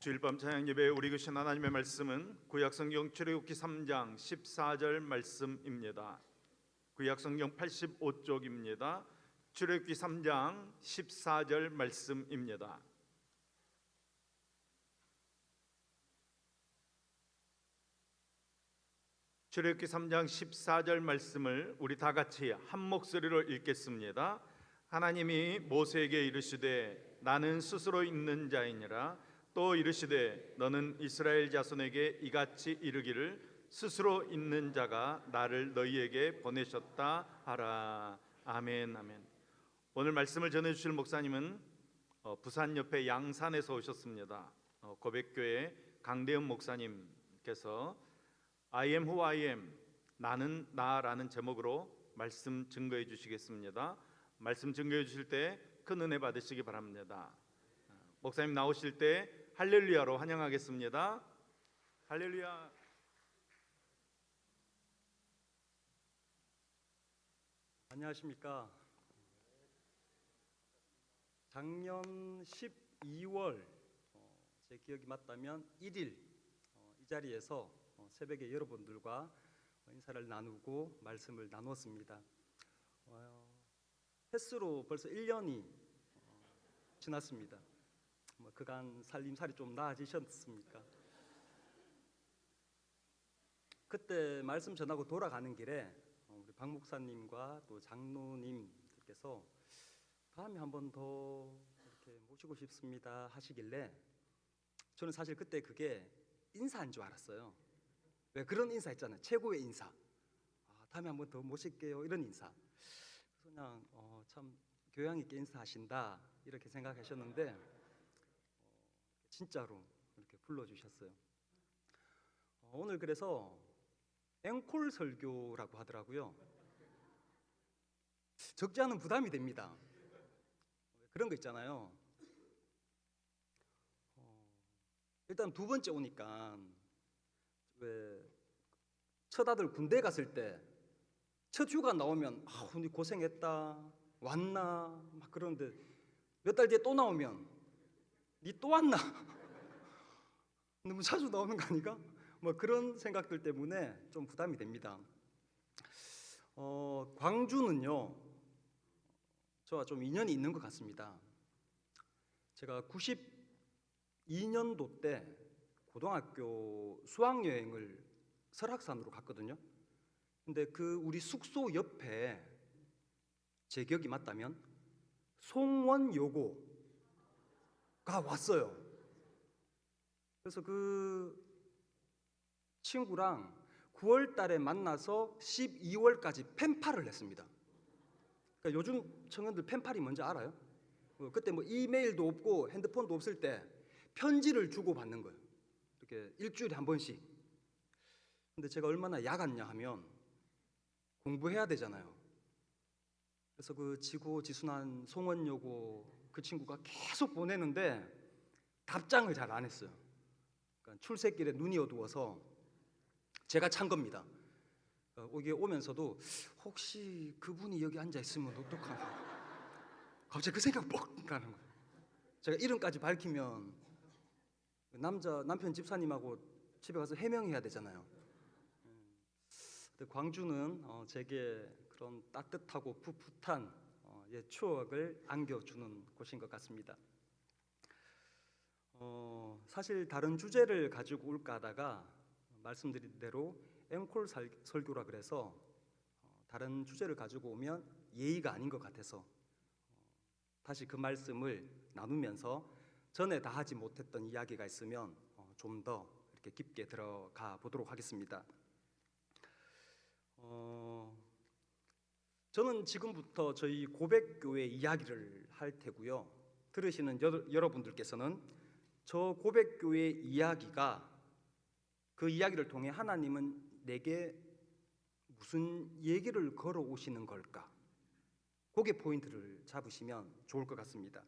주일밤 찬양 예배 우리 주신 하나님의 말씀은 구약성경 출애굽기 3장 14절 말씀입니다. 구약성경 85쪽입니다. 출애굽기 3장 14절 말씀입니다. 출애굽기 3장 14절 말씀을 우리 다 같이 한 목소리로 읽겠습니다. 하나님이 모세에게 이르시되 나는 스스로 있는 자이니라. 또 이르시되 너는 이스라엘 자손에게 이같이 이르기를 스스로 있는 자가 나를 너희에게 보내셨다 하라. 아멘. 아멘. 오늘 말씀을 전해주실 목사님은 부산 옆에 양산에서 오셨습니다. 고백교회 강대현 목사님께서 I am who I am, 나는 나라는 제목으로 말씀 증거해 주시겠습니다. 말씀 증거해 주실 때 큰 은혜 받으시기 바랍니다. 목사님 나오실 때 할렐루야로 환영하겠습니다. 할렐루야. 안녕하십니까. 작년 12월 제 기억이 맞다면 1일 이 자리에서 새벽에 여러분들과 인사를 나누고 말씀을 나누었습니다. 횟수로 벌써 1년이 지났습니다. 그간 살림살이 좀 나아지셨습니까? 그때 말씀 전하고 돌아가는 길에 우리 박 목사님과 또 장로님들께서 다음에 한 번 더 이렇게 모시고 싶습니다 하시길래 저는 사실 그때 그게 인사인 줄 알았어요. 왜 그런 인사 있잖아요. 최고의 인사. 다음에 한 번 더 모실게요. 이런 인사. 그래서 그냥 참 교양 있게 인사하신다 이렇게 생각하셨는데 진짜로 이렇게 불러주셨어요. 오늘 그래서 앵콜 설교라고 하더라고요. 적지 않은 부담이 됩니다. 그런 거 있잖아요. 일단 두 번째 오니까 왜 첫 아들 군대 갔을 때 첫 휴가 나오면 니 고생했다 왔나 막 그러는데 몇 달 뒤에 또 나오면 니 또 왔나 너무 자주 나오는 거 아닌가? 뭐 그런 생각들 때문에 좀 부담이 됩니다. 광주는요 저와 좀 인연이 있는 것 같습니다. 제가 92년도 때 고등학교 수학여행을 설악산으로 갔거든요. 근데 그 우리 숙소 옆에 제 기억이 맞다면 송원여고가 왔어요. 그래서 그 친구랑 9월 달에 만나서 12월까지 펜팔을 했습니다. 그러니까 요즘 청년들 펜팔이 뭔지 알아요? 그때 뭐 이메일도 없고 핸드폰도 없을 때 편지를 주고받는 거예요. 이렇게 일주일에 한 번씩. 근데 제가 얼마나 야갔냐 하면 공부해야 되잖아요. 그래서 그 지고지순한 송원여고 그 친구가 계속 보내는데 답장을 잘 안 했어요. 그러니까 출첵길에 눈이 어두워서 제가 찬 겁니다. 여기 오면서도 혹시 그분이 여기 앉아 있으면 어떡하나 갑자기 그 생각 뻑 가는 거예요. 제가 이름까지 밝히면 남편 집사님하고 집에 가서 해명해야 되잖아요. 근데 광주는 제게 그런 따뜻하고 풋풋한 옛 추억을 안겨주는 곳인 것 같습니다. 사실 다른 주제를 가지고 올까 하다가 말씀드린 대로 앵콜 설교라 그래서 다른 주제를 가지고 오면 예의가 아닌 것 같아서 다시 그 말씀을 나누면서 전에 다 하지 못했던 이야기가 있으면 좀 더 이렇게 깊게 들어가 보도록 하겠습니다. 저는 지금부터 저희 고백교회 이야기를 할 테고요. 들으시는 여러분들께서는 저 고백교회 이야기가 그 이야기를 통해 하나님은 내게 무슨 얘기를 걸어오시는 걸까? 그게 포인트를 잡으시면 좋을 것 같습니다.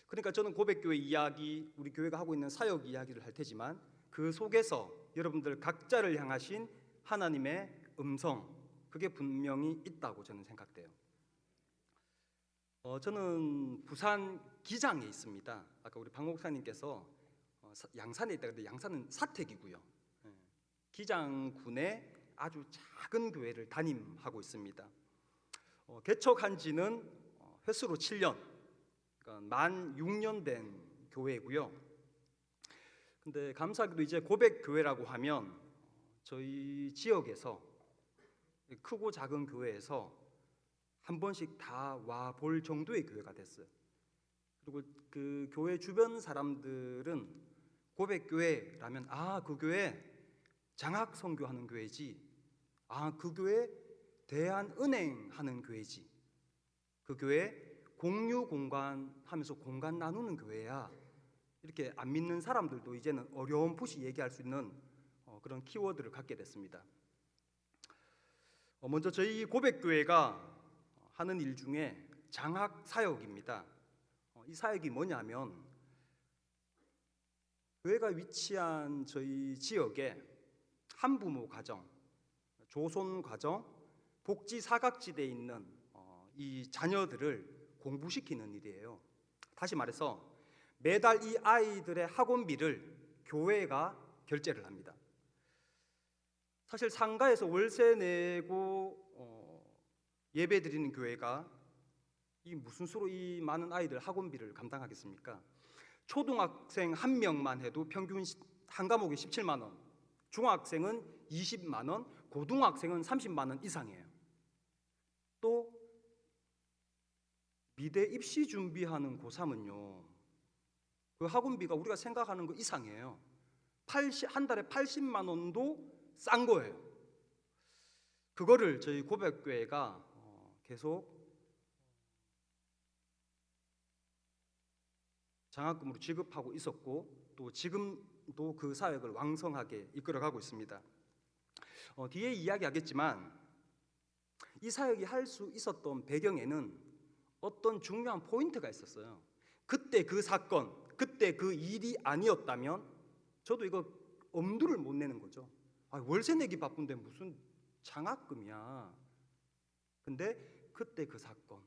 그러니까 저는 고백교회 이야기, 우리 교회가 하고 있는 사역 이야기를 할 테지만 그 속에서 여러분들 각자를 향하신 하나님의 음성, 그게 분명히 있다고 저는 생각돼요. 저는 부산 기장에 있습니다. 아까 우리 박 목사님께서 양산에 있다. 근데 양산은 사택이고요. 기장군의 아주 작은 교회를 담임하고 있습니다. 개척한 지는 횟수로 7년, 그러니까 만 6년 된 교회고요. 근데 감사하게도 이제 고백교회라고 하면 저희 지역에서 크고 작은 교회에서 한 번씩 다 와 볼 정도의 교회가 됐어요. 그리고 그 교회 주변 사람들은 고백교회라면 그 교회 장학 선교하는 교회지, 그 교회 대한은행 하는 교회지, 그 교회 공유 공간 하면서 공간 나누는 교회야, 이렇게 안 믿는 사람들도 이제는 어렴풋이 얘기할 수 있는 그런 키워드를 갖게 됐습니다. 먼저 저희 고백교회가 하는 일 중에 장학 사역입니다. 이 사역이 뭐냐면 교회가 위치한 저희 지역에 한부모 가정, 조손 가정, 복지 사각지대에 있는 이 자녀들을 공부시키는 일이에요. 다시 말해서 매달 이 아이들의 학원비를 교회가 결제를 합니다. 사실 상가에서 월세 내고 예배 드리는 교회가 이 무슨 수로 이 많은 아이들 학원비를 감당하겠습니까? 초등학생 한 명만 해도 평균 한 과목에 17만 원, 중학생은 20만 원, 고등학생은 30만 원 이상이에요. 또 미대 입시 준비하는 고3은요, 그 학원비가 우리가 생각하는 거 이상이에요. 한 달에 80만 원도 싼 거예요. 그거를 저희 고백교회가 계속 장학금으로 지급하고 있었고, 또 지금도 그 사역을 왕성하게 이끌어가고 있습니다. 뒤에 이야기하겠지만 이 사역이 할 수 있었던 배경에는 어떤 중요한 포인트가 있었어요. 그때 그 사건, 그때 그 일이 아니었다면 저도 이거 엄두를 못 내는 거죠. 월세 내기 바쁜데 무슨 장학금이야. 근데 그때 그 사건,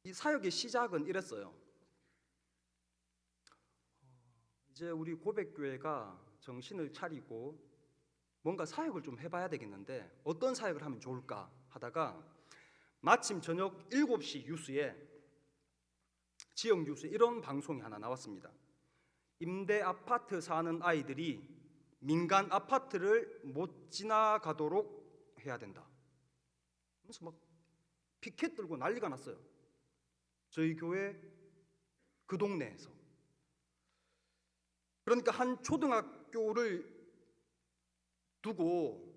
이 사역의 시작은 이랬어요. 이제 우리 고백교회가 정신을 차리고 뭔가 사역을 좀 해봐야 되겠는데 어떤 사역을 하면 좋을까 하다가 마침 저녁 7시 뉴스에, 지역 뉴스에 이런 방송이 하나 나왔습니다. 임대 아파트 사는 아이들이 민간 아파트를 못 지나가도록 해야 된다. 그래서 막 피켓 들고 난리가 났어요. 저희 교회 그 동네에서. 그러니까 한 초등학교를 두고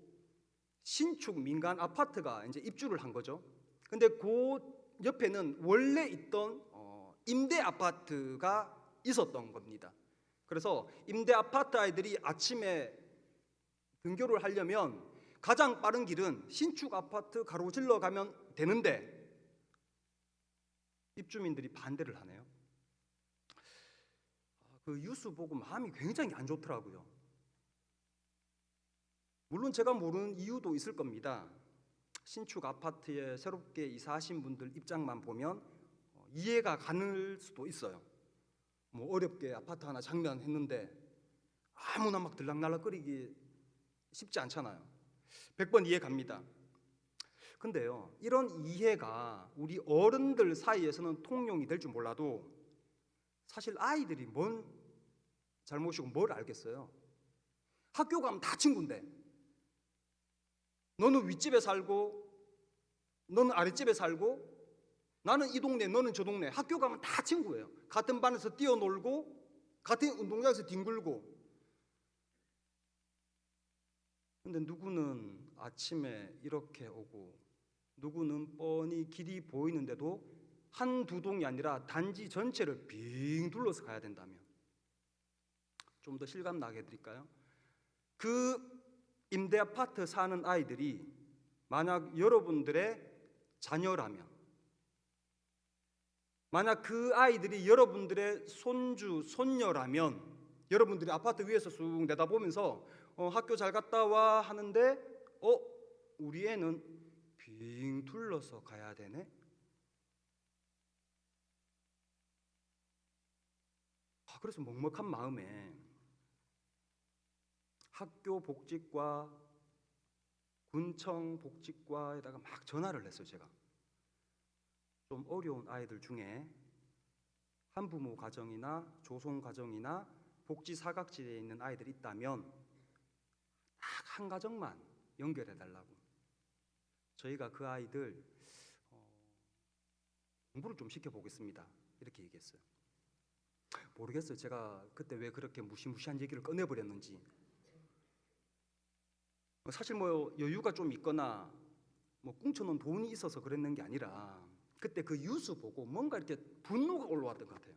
신축 민간 아파트가 이제 입주를 한 거죠. 근데 그 옆에는 원래 있던 임대 아파트가 있었던 겁니다. 그래서 임대 아파트 아이들이 아침에 등교를 하려면 가장 빠른 길은 신축 아파트 가로질러 가면 되는데 입주민들이 반대를 하네요. 그 뉴스 보고 마음이 굉장히 안 좋더라고요. 물론 제가 모르는 이유도 있을 겁니다. 신축 아파트에 새롭게 이사하신 분들 입장만 보면 이해가 가는 수도 있어요. 뭐 어렵게 아파트 하나 장만했는데 아무나 막 들락날락거리기 쉽지 않잖아요. 100번 이해 갑니다. 근데요, 이런 이해가 우리 어른들 사이에서는 통용이 될 줄 몰라도 사실 아이들이 뭔 잘못이고 뭘 알겠어요. 학교 가면 다 친구인데 너는 윗집에 살고 너는 아랫집에 살고 나는 이 동네 너는 저 동네, 학교 가면 다 친구예요. 같은 반에서 뛰어놀고 같은 운동장에서 뒹굴고. 근데 누구는 아침에 이렇게 오고 누구는 뻔히 길이 보이는데도 한두 동이 아니라 단지 전체를 빙 둘러서 가야 된다면, 좀 더 실감 나게 해드릴까요? 그 임대 아파트 사는 아이들이 만약 여러분들의 자녀라면, 만약 그 아이들이 여러분들의 손주, 손녀라면 여러분들이 아파트 위에서 쑥 내다보면서 학교 잘 갔다 와 하는데 우리 애는 빙 둘러서 가야 되네? 그래서 먹먹한 마음에 학교 복지과, 군청 복지과에다가 막 전화를 했어요. 제가 좀 어려운 아이들 중에 한부모 가정이나 조성 가정이나 복지 사각지대에 있는 아이들이 있다면 딱 한 가정만 연결해 달라고. 저희가 그 아이들 공부를 좀 시켜보겠습니다, 이렇게 얘기했어요. 모르겠어요. 제가 그때 왜 그렇게 무시무시한 얘기를 꺼내버렸는지. 사실 뭐 여유가 좀 있거나 뭐 꿍쳐놓은 돈이 있어서 그랬는 게 아니라 그때 그 뉴스 보고 뭔가 이렇게 분노가 올라왔던 것 같아요.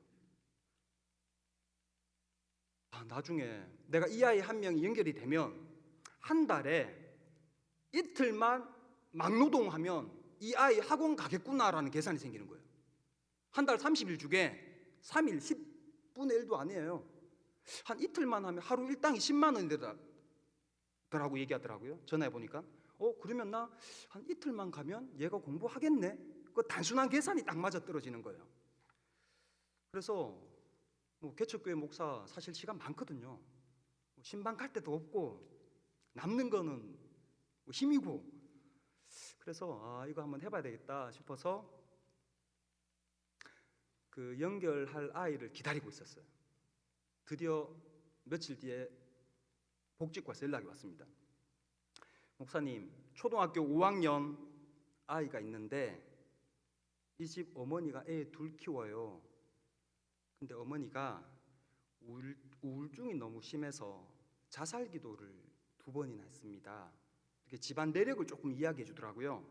나중에 내가 이 아이 한 명이 연결이 되면 한 달에 이틀만 막노동하면 이 아이 학원 가겠구나라는 계산이 생기는 거예요. 한 달 30일 중에 3일 10분의 1도 아니에요. 한 이틀만 하면 하루 일당이 10만 원이 되더라고 얘기하더라고요. 전화해 보니까 그러면 나 한 이틀만 가면 얘가 공부하겠네. 그 단순한 계산이 딱 맞아 떨어지는 거예요. 그래서 뭐 개척교회 목사 사실 시간 많거든요. 신방 갈 데도 없고 남는 거는 뭐 힘이고. 그래서 이거 한번 해봐야 되겠다 싶어서 그 연결할 아이를 기다리고 있었어요. 드디어 며칠 뒤에 복지과에서 연락이 왔습니다. 목사님, 초등학교 5학년 아이가 있는데 이 집 어머니가 애 둘 키워요. 근데 어머니가 우울증이 너무 심해서 자살 기도를 2번이나 했습니다. 이렇게 집안 내력을 조금 이야기해 주더라고요.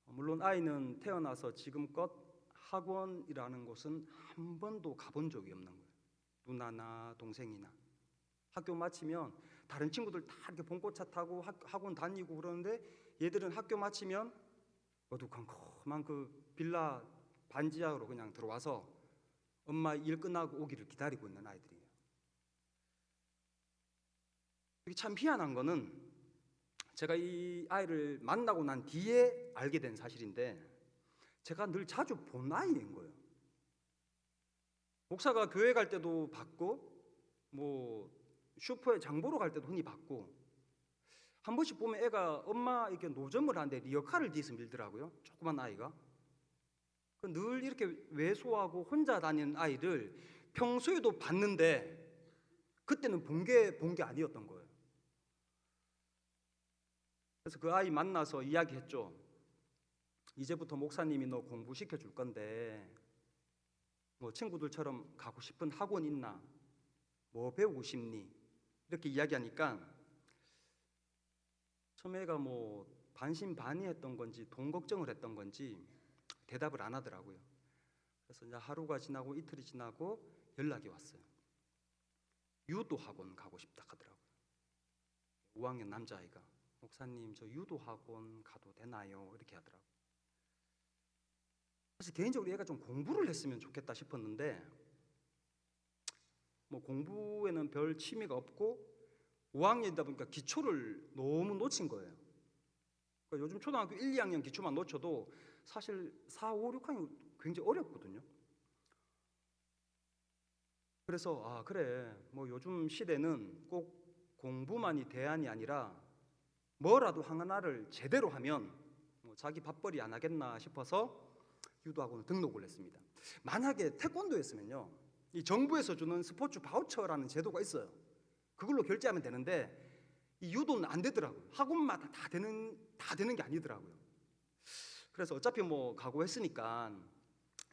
물론 아이는 태어나서 지금껏 학원이라는 곳은 한 번도 가본 적이 없는 거예요. 누나나 동생이나. 학교 마치면 다른 친구들 다 이렇게 봉고차 타고 학원 다니고 그러는데 얘들은 학교 마치면 어두컴컴한 그 빌라 반지하로 그냥 들어와서 엄마 일 끝나고 오기를 기다리고 있는 아이들이에요. 이게 참 희한한 거는 제가 이 아이를 만나고 난 뒤에 알게 된 사실인데 제가 늘 자주 본 아이인 거예요. 목사가 교회 갈 때도 봤고 뭐 슈퍼에 장 보러 갈 때도 흔히 봤고 한 번씩 보면 애가 엄마 이렇게 노점을 하는데 리어카를 뒤에서 밀더라고요. 조그만 아이가. 늘 이렇게 외소하고 혼자 다니는 아이를 평소에도 봤는데 그때는 본 게 아니었던 거예요. 그래서 그 아이 만나서 이야기했죠. 이제부터 목사님이 너 공부시켜 줄 건데 뭐 친구들처럼 가고 싶은 학원 있나? 뭐 배우고 싶니? 이렇게 이야기하니까 처음에 애가 뭐 반신반의했던 건지 돈 걱정을 했던 건지 대답을 안 하더라고요. 그래서 이제 하루가 지나고 이틀이 지나고 연락이 왔어요. 유도 학원 가고 싶다 하더라고요. 5학년 남자아이가 목사님 저 유도 학원 가도 되나요? 이렇게 하더라고요. 사실 개인적으로 얘가 좀 공부를 했으면 좋겠다 싶었는데 뭐 공부에는 별 취미가 없고 5학년이다 보니까 기초를 너무 놓친 거예요. 그러니까 요즘 초등학교 1, 2학년 기초만 놓쳐도 사실 4, 5, 6학년 굉장히 어렵거든요. 그래서 그래 뭐 요즘 시대는 꼭 공부만이 대안이 아니라 뭐라도 하나를 제대로 하면 뭐 자기 밥벌이 안 하겠나 싶어서 유도학원을 등록을 했습니다. 만약에 태권도 했으면요 이 정부에서 주는 스포츠 바우처라는 제도가 있어요. 그걸로 결제하면 되는데 이 유도는 안 되더라고요. 학원마다 다 되는 게 아니더라고요. 그래서 어차피 뭐 각오했으니까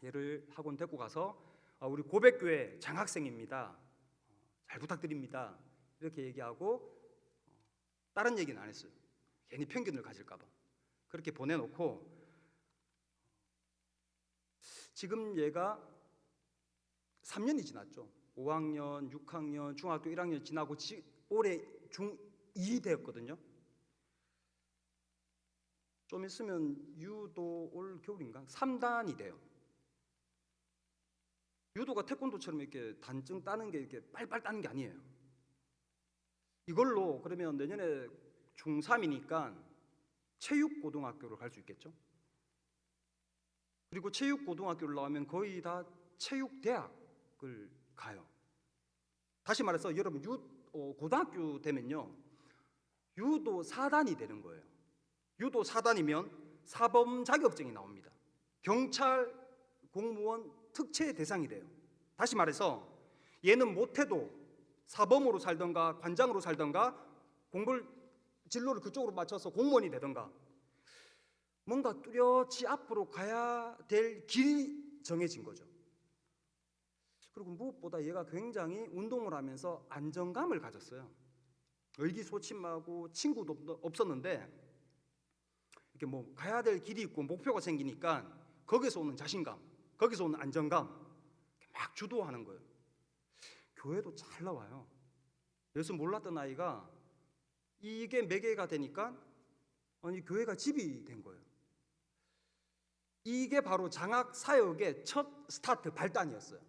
얘를 학원 데리고 가서 우리 고백교회 장학생입니다. 잘 부탁드립니다. 이렇게 얘기하고 다른 얘기는 안 했어요. 괜히 편견을 가질까 봐. 그렇게 보내놓고 지금 얘가 3년이 지났죠. 5학년, 6학년, 중학교 1학년 지나고 올해 중2 되었거든요. 좀 있으면 유도 올 겨울인가 3단이 돼요. 유도가 태권도처럼 이렇게 단증 따는 게 이렇게 빨빨 따는 게 아니에요. 이걸로 그러면 내년에 중3이니까 체육고등학교를 갈 수 있겠죠. 그리고 체육고등학교를 나오면 거의 다 체육대학을 가요. 다시 말해서 여러분 고등학교 되면요 유도 4단이 되는 거예요. 유도 4단이면 사범 자격증이 나옵니다. 경찰, 공무원, 특채 대상이 돼요. 다시 말해서 얘는 못해도 사범으로 살던가 관장으로 살던가 공부를 진로를 그쪽으로 맞춰서 공무원이 되던가 뭔가 뚜렷이 앞으로 가야 될 길이 정해진 거죠. 그리고 무엇보다 얘가 굉장히 운동을 하면서 안정감을 가졌어요. 의기소침하고 친구도 없었는데 이렇게 뭐 가야 될 길이 있고 목표가 생기니까 거기서 오는 자신감, 거기서 오는 안정감 막 주도하는 거예요. 교회도 잘 나와요. 예수 몰랐던 아이가 이게 매개가 되니까 아니 교회가 집이 된 거예요. 이게 바로 장학 사역의 첫 스타트 발단이었어요.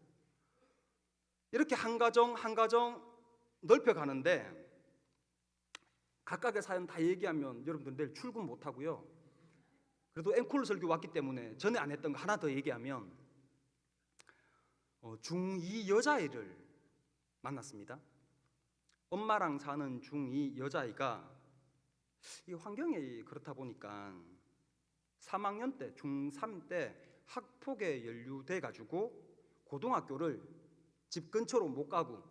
이렇게 한 가정 한 가정 넓혀가는데 각각의 사연 다 얘기하면 여러분들 내일 출근 못 하고요. 그래도 앵콜 설교 왔기 때문에 전에 안 했던 거 하나 더 얘기하면 중2 여자아이를 만났습니다. 엄마랑 사는 중2 여자아이가 이 환경이 그렇다 보니까 3학년 때 중3 때 학폭에 연루돼 가지고 고등학교를 집 근처로 못 가고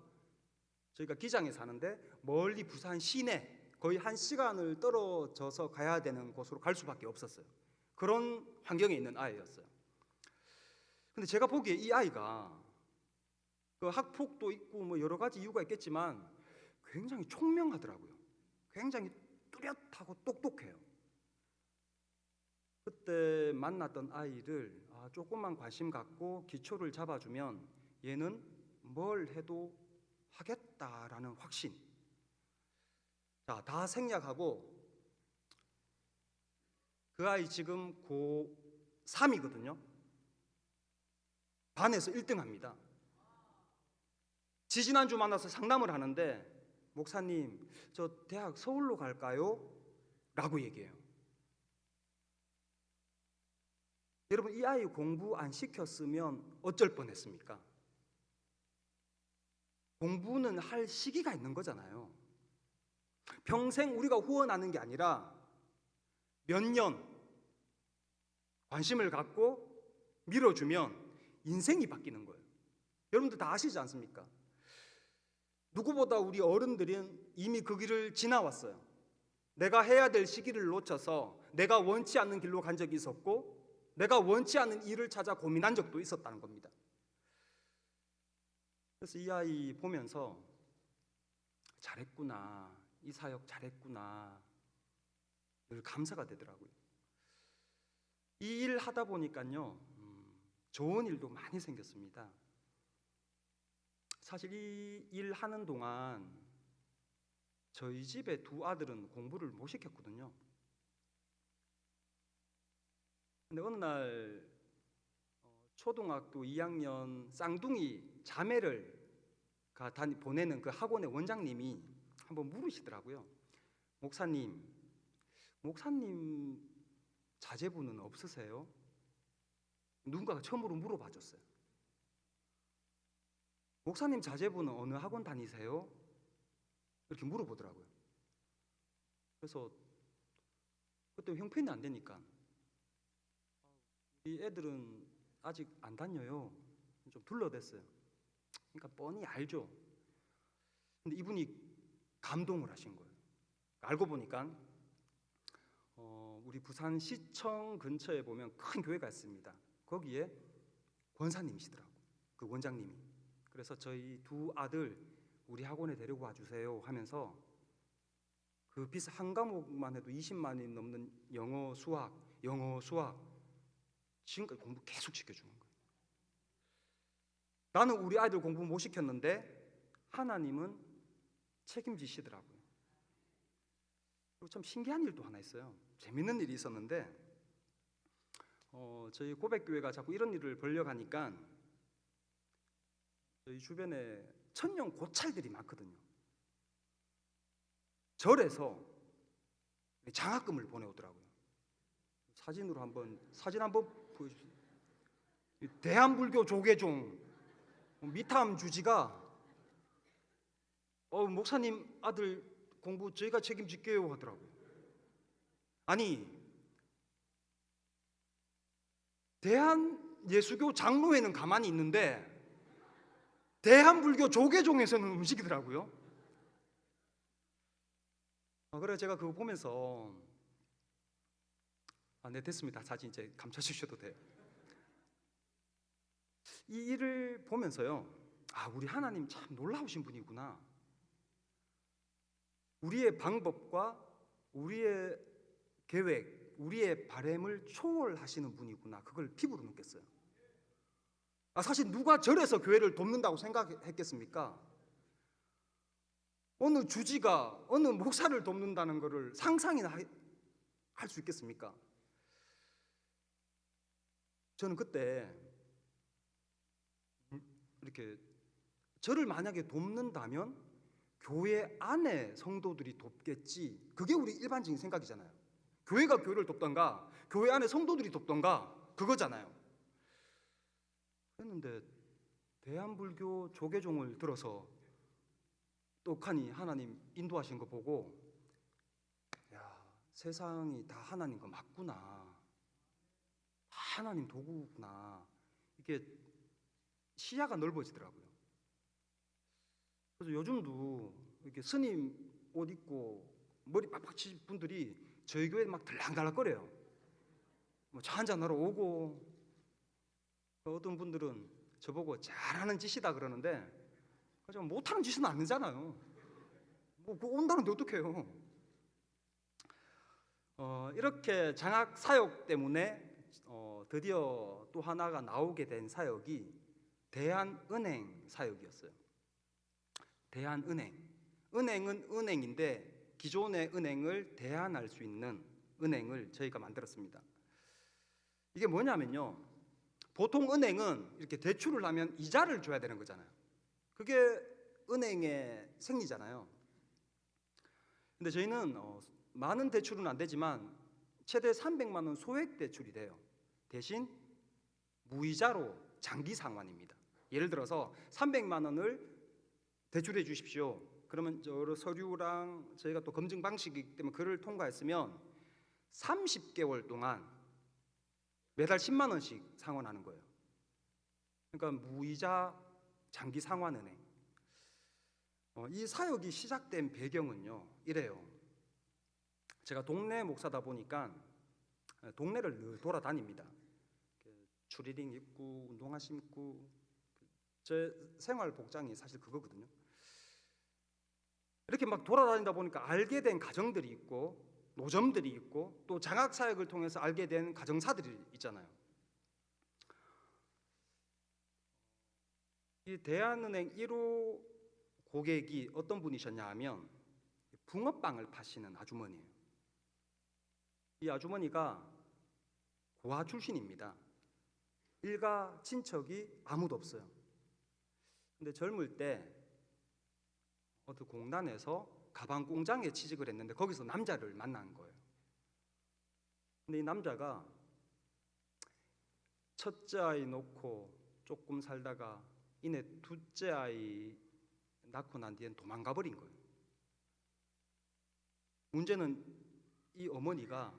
저희가 기장에 사는데 멀리 부산 시내 거의 1시간을 떨어져서 가야 되는 곳으로 갈 수밖에 없었어요. 그런 환경에 있는 아이였어요. 근데 제가 보기에 이 아이가 그 학폭도 있고 뭐 여러 가지 이유가 있겠지만 굉장히 총명하더라고요. 굉장히 뚜렷하고 똑똑해요. 그때 만났던 아이를 조금만 관심 갖고 기초를 잡아주면 얘는 뭘 해도 하겠다라는 확신. 자, 다 생략하고 그 아이 지금 고3이거든요. 반에서 1등 합니다. 지지난주 만나서 상담을 하는데 목사님, 저 대학 서울로 갈까요? 라고 얘기해요. 여러분, 이 아이 공부 안 시켰으면 어쩔 뻔했습니까? 공부는 할 시기가 있는 거잖아요. 평생 우리가 후원하는 게 아니라 몇 년 관심을 갖고 밀어주면 인생이 바뀌는 거예요. 여러분들 다 아시지 않습니까? 누구보다 우리 어른들은 이미 그 길을 지나왔어요. 내가 해야 될 시기를 놓쳐서 내가 원치 않는 길로 간 적이 있었고 내가 원치 않는 일을 찾아 고민한 적도 있었다는 겁니다. 그래서 이 아이 보면서 잘했구나, 이 사역 잘했구나 늘 감사가 되더라고요. 이 일 하다 보니까요 좋은 일도 많이 생겼습니다. 사실 이 일 하는 동안 저희 집에 두 아들은 공부를 못 시켰거든요. 근데 어느 날 초등학교 2학년 쌍둥이 자매를 보내는 그 학원의 원장님이 한번 물으시더라고요. 목사님 자제분은 없으세요? 누군가가 처음으로 물어봐 줬어요. 목사님 자제분은 어느 학원 다니세요? 이렇게 물어보더라고요. 그래서 그때 형편이 안 되니까 이 애들은 아직 안 다녀요. 좀 둘러댔어요. 그러니까 뻔히 알죠. 근데 이분이 감동을 하신 거예요. 알고 보니까 우리 부산 시청 근처에 보면 큰 교회가 있습니다. 거기에 권사님이시더라고, 그 원장님이. 그래서 저희 두 아들 우리 학원에 데리고 와주세요 하면서 그 비슷 한 과목만 해도 20만이 넘는 영어 수학 지금까지 공부 계속 시켜주는 거예요. 나는 우리 아이들 공부 못 시켰는데 하나님은 책임지시더라고요. 그리고 참 신기한 일도 하나 있어요. 재밌는 일이 있었는데 저희 고백교회가 자꾸 이런 일을 벌려가니까 저희 주변에 천년 고찰들이 많거든요. 절에서 장학금을 보내오더라고요. 사진 한번 보여주세요. 대한불교 조계종 미탐 주지가 목사님 아들 공부 저희가 책임질게요 하더라고요. 아니, 대한예수교 장로회는 가만히 있는데 대한불교 조계종에서는 움직이더라고요. 그래 제가 그거 보면서 네, 됐습니다. 사진 이제 감춰주셔도 돼요. 이 일을 보면서요, 우리 하나님 참 놀라우신 분이구나. 우리의 방법과 우리의 계획, 우리의 바램을 초월하시는 분이구나. 그걸 피부로 느꼈어요. 사실 누가 절에서 교회를 돕는다고 생각했겠습니까? 어느 주지가 어느 목사를 돕는다는 것을 상상이나 할 수 있겠습니까? 저는 그때 이렇게 저를 만약에 돕는다면 교회 안에 성도들이 돕겠지. 그게 우리 일반적인 생각이잖아요. 교회가 교회를 돕던가 교회 안에 성도들이 돕던가 그거잖아요. 그랬는데 대한불교 조계종을 들어서 똑하니 하나님 인도하신 거 보고, 야, 세상이 다 하나님 거 맞구나. 하나님 도구구나. 이게 시야가 넓어지더라고요. 그래서 요즘도 이렇게 스님 옷 입고 머리 빡빡 치신 분들이 저희 교회에 막 들락달락거려요. 차 한잔하러 오고, 어떤 분들은 저보고 잘하는 짓이다 그러는데 못하는 짓은 아니잖아요. 그거 온다는데 어떡해요. 이렇게 장학 사역 때문에 드디어 또 하나가 나오게 된 사역이 대한은행 사역이었어요. 대한은행. 은행은 은행인데 기존의 은행을 대안할 수 있는 은행을 저희가 만들었습니다. 이게 뭐냐면요, 보통 은행은 이렇게 대출을 하면 이자를 줘야 되는 거잖아요. 그게 은행의 생리잖아요. 근데 저희는 많은 대출은 안 되지만 최대 300만 원 소액 대출이 돼요. 대신 무이자로 장기 상환입니다. 예를 들어서 300만 원을 대출해 주십시오. 그러면 여러 서류랑 저희가 또 검증 방식이기 때문에 그를 통과했으면 30개월 동안 매달 10만 원씩 상환하는 거예요. 그러니까 무이자 장기 상환은행. 이 사역이 시작된 배경은요, 이래요. 제가 동네 목사다 보니까 동네를 늘 돌아다닙니다. 추리닝 입고 운동화 신고, 제 생활 복장이 사실 그거거든요. 이렇게 막 돌아다니다 보니까 알게 된 가정들이 있고 노점들이 있고 또 장학 사역을 통해서 알게 된 가정사들이 있잖아요. 이 대한은행 1호 고객이 어떤 분이셨냐 하면 붕어빵을 파시는 아주머니예요. 이 아주머니가 고아 출신입니다. 일가 친척이 아무도 없어요. 근데 젊을 때 어떤 공단에서 가방 공장에 취직을 했는데 거기서 남자를 만난 거예요. 근데 이 남자가 첫째 아이 놓고 조금 살다가 이내 둘째 아이 낳고 난 뒤엔 도망가 버린 거예요. 문제는 이 어머니가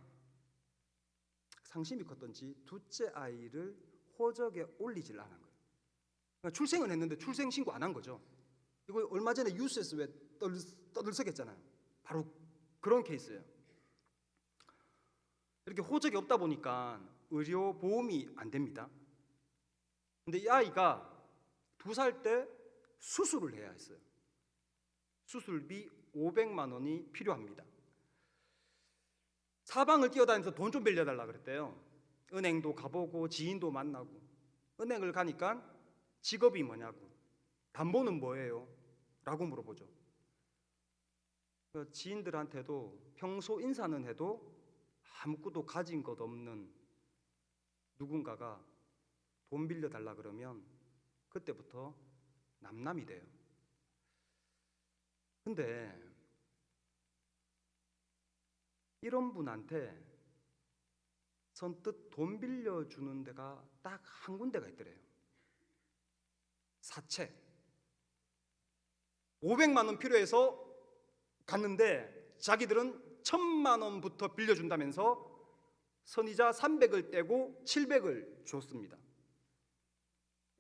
상심이 컸던지 둘째 아이를 호적에 올리질 않은 거예요. 그러니까 출생은 했는데 출생 신고 안 한 거죠. 이거 얼마 전에 뉴스에서 왜 떠들썩했잖아요. 바로 그런 케이스예요. 이렇게 호적이 없다 보니까 의료 보험이 안 됩니다. 근데 이 아이가 2살 때 수술을 해야 했어요. 수술비 500만 원이 필요합니다. 사방을 뛰어다니면서 돈 좀 빌려달라 그랬대요. 은행도 가보고 지인도 만나고. 은행을 가니까 직업이 뭐냐고, 담보는 뭐예요? 라고 물어보죠. 지인들한테도 평소 인사는 해도 아무것도 가진 것 없는 누군가가 돈 빌려달라 그러면 그때부터 남남이 돼요. 근데 이런 분한테 선뜻 돈 빌려주는 데가 딱 한 군데가 있더래요. 사채. 500만 원 필요해서 갔는데 자기들은 1,000만 원부터 빌려준다면서 선이자 300을 떼고 700을 줬습니다.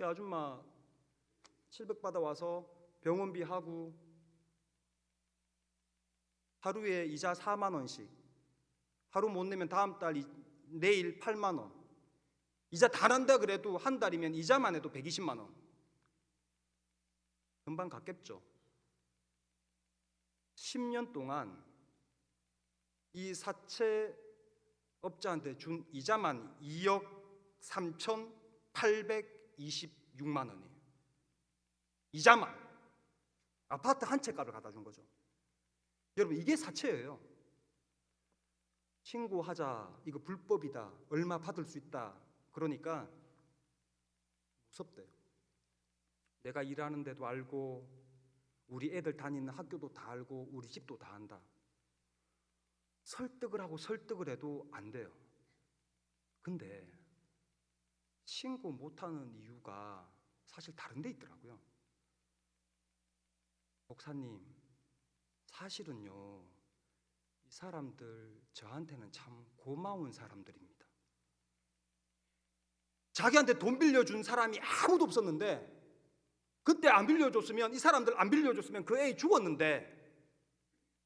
야, 아줌마 700 받아와서 병원비 하고 하루에 이자 4만 원씩, 하루 못 내면 다음 달 내일 8만 원, 이자 다 난다 그래도 한 달이면 이자만 해도 120만 원. 금방 갚겠죠. 10년 동안 이 사채업자한테 준 이자만 2억 3,826만 원이에요. 이자만. 아파트 한 채 값을 갖다 준 거죠. 여러분, 이게 사채예요. 신고하자, 이거 불법이다, 얼마 받을 수 있다. 그러니까 무섭대요. 내가 일하는 데도 알고 우리 애들 다니는 학교도 다 알고 우리 집도 다 안다. 설득을 하고 설득을 해도 안 돼요. 근데 신고 못하는 이유가 사실 다른 데 있더라고요. 목사님, 사실은요, 이 사람들 저한테는 참 고마운 사람들입니다. 자기한테 돈 빌려준 사람이 아무도 없었는데, 그때 안 빌려줬으면, 이 사람들 안 빌려줬으면 그 애 죽었는데,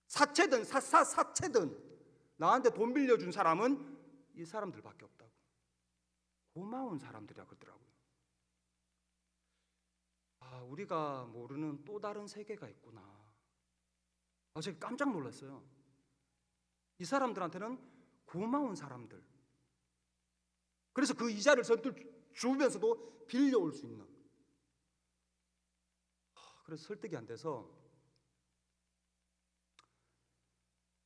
사채든 사채든 나한테 돈 빌려준 사람은 이 사람들밖에 없다고. 고마운 사람들이라 그러더라고요. 아, 우리가 모르는 또 다른 세계가 있구나. 아, 제가 깜짝 놀랐어요. 이 사람들한테는 고마운 사람들. 그래서 그 이자를 선뜻 주면서도 빌려올 수 있는. 그래서 설득이 안 돼서,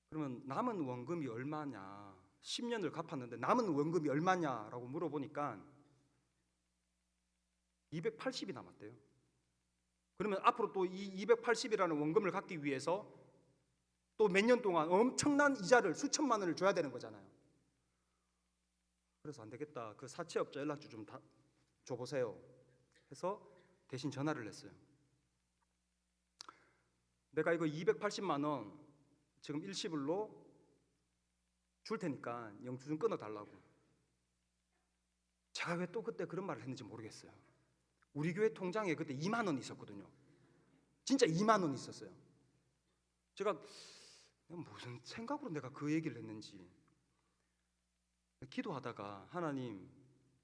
그러면 남은 원금이 얼마냐, 10년을 갚았는데 남은 원금이 얼마냐라고 물어보니까 280이 남았대요. 그러면 앞으로 또 이 280이라는 원금을 갚기 위해서 또 몇 년 동안 엄청난 이자를 수천만 원을 줘야 되는 거잖아요. 그래서 안 되겠다, 그 사채업자 연락처 좀 줘보세요 해서 대신 전화를 했어요. 내가 이거 280만 원 지금 일시불로 줄 테니까 영수증 끊어달라고. 제가 왜 또 그때 그런 말을 했는지 모르겠어요. 우리 교회 통장에 그때 2만 원 있었거든요. 진짜 2만 원 있었어요. 제가 무슨 생각으로 내가 그 얘기를 했는지 기도하다가, 하나님,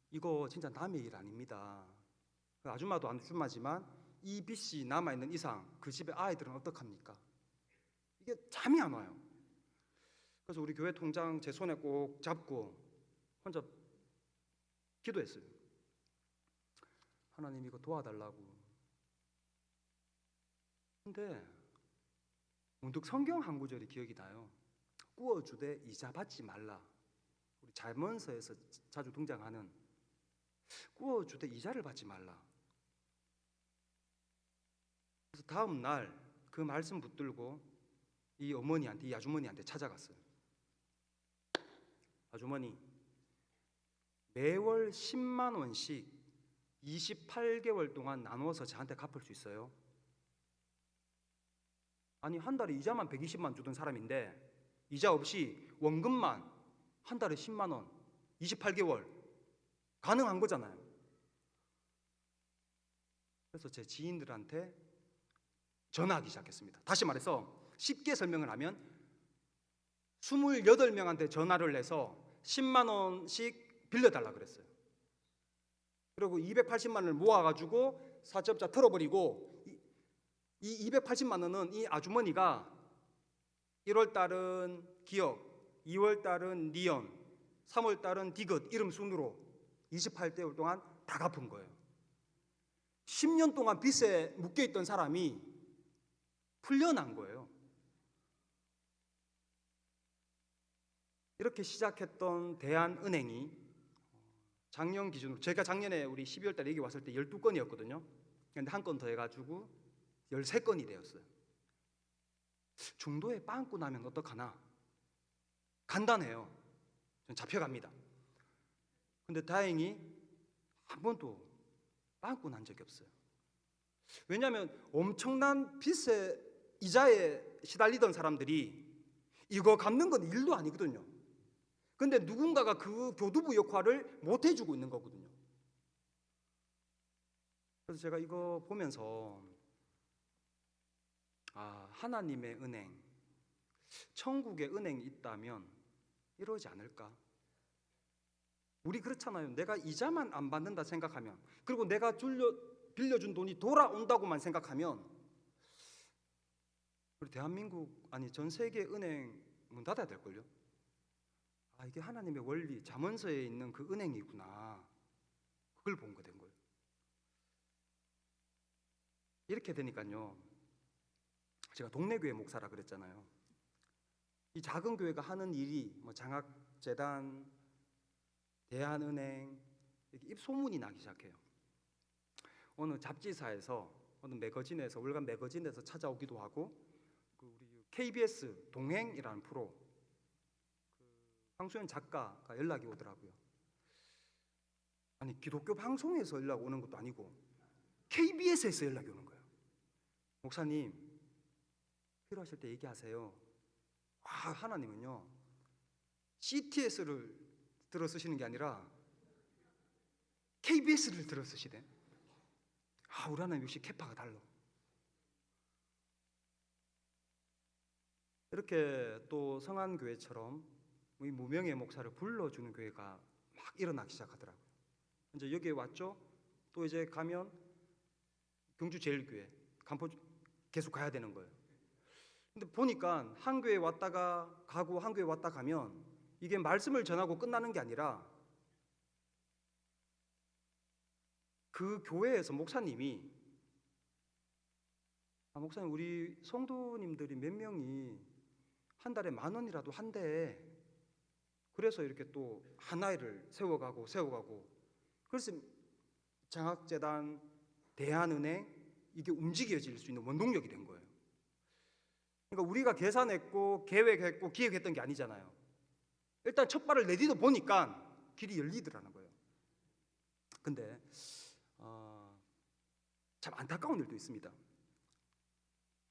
이거 진짜 남의 일 아닙니다. 그 아줌마도 아줌마지만 이 빚이 남아있는 이상 그 집의 아이들은 어떡합니까? 이게 잠이 안 와요. 그래서 우리 교회 통장 제 손에 꼭 잡고 혼자 기도했어요. 하나님, 이거 도와달라고. 근데 문득 성경 한 구절이 기억이 나요. 꾸어주되 이자 받지 말라. 우리 잠언서에서 자주 등장하는 꾸어주되 이자를 받지 말라. 그래서 다음 날 그 말씀 붙들고 이 어머니한테, 이 아주머니한테 찾아갔어요. 아주머니, 매월 10만 원씩 28개월 동안 나누어서 저한테 갚을 수 있어요? 아니, 한 달에 이자만 120만 주던 사람인데 이자 없이 원금만 한 달에 10만 원 28개월 가능한 거잖아요. 그래서 제 지인들한테 전화하기 시작했습니다. 다시 말해서 쉽게 설명을 하면 28명한테 전화를 해서 10만 원씩 빌려달라 그랬어요. 그리고 280만 원을 모아가지고 사채업자 털어버리고, 이 280만 원은 이 아주머니가 1월 달은 기억, 2월 달은 니언, 3월 달은 디귿 이름 순으로 28개월 동안 다 갚은 거예요. 10년 동안 빚에 묶여있던 사람이 풀려난 거예요. 이렇게 시작했던 대한은행이 작년 기준으로, 제가 작년에 우리 12월 달에 여기 왔을 때 12건이었거든요. 근데 한 건 더 해가지고 13건이 되었어요. 중도에 빵꾸 나면 어떡하나? 간단해요. 전 잡혀갑니다. 근데 다행히 한 번도 빵꾸 난 적이 없어요. 왜냐하면 엄청난 빚에 이자에 시달리던 사람들이 이거 갚는 건 일도 아니거든요. 근데 누군가가 그 교두부 역할을 못 해주고 있는 거거든요. 그래서 제가 이거 보면서 하나님의 은행, 천국의 은행이 있다면 이러지 않을까? 우리 그렇잖아요. 내가 이자만 안 받는다 생각하면, 그리고 내가 빌려준 돈이 돌아온다고만 생각하면 우리 대한민국, 아니 전 세계 은행 문 닫아야 될걸요? 이게 하나님의 원리, 잠언서에 있는 그 은행이구나. 그걸 본 거 된 거예요. 이렇게 되니까요, 제가 동네 교회 목사라 그랬잖아요. 이 작은 교회가 하는 일이 뭐 장학재단, 대한은행, 이렇게 입소문이 나기 시작해요. 어느 잡지사에서, 어느 매거진에서, 월간 매거진에서 찾아오기도 하고, 우리 KBS 동행이라는 프로, 황수연 작가가 연락이 오더라고요. 아니 기독교 방송에서 연락 오는 것도 아니고 KBS에서 연락이 오는 거예요. 목사님 필요하실 때 얘기하세요. 하나님은요 CTS를 들어 쓰시는 게 아니라 KBS를 들어 쓰시대. 우리 하나님 역시 캐파가 달라. 이렇게 또 성안교회처럼 이 무명의 목사를 불러주는 교회가 막 일어나기 시작하더라고요. 이제 여기에 왔죠. 또 이제 가면 경주제일교회, 간포 계속 가야 되는 거예요. 근데 보니까 한 교회 왔다가 가고 한 교회 왔다 가면 이게 말씀을 전하고 끝나는 게 아니라 그 교회에서 목사님이 목사님 우리 성도님들이 몇 명이 한 달에 10,000원이라도 한대. 그래서 이렇게 또 하나를 세워가고 그래서 장학재단, 대한은행 이게 움직여질 수 있는 원동력이 된 거예요. 그러니까 우리가 계산했고 계획했고 기획했던 게 아니잖아요. 일단 첫 발을 내디뎌 보니까 길이 열리더라는 거예요. 근데 참 안타까운 일도 있습니다.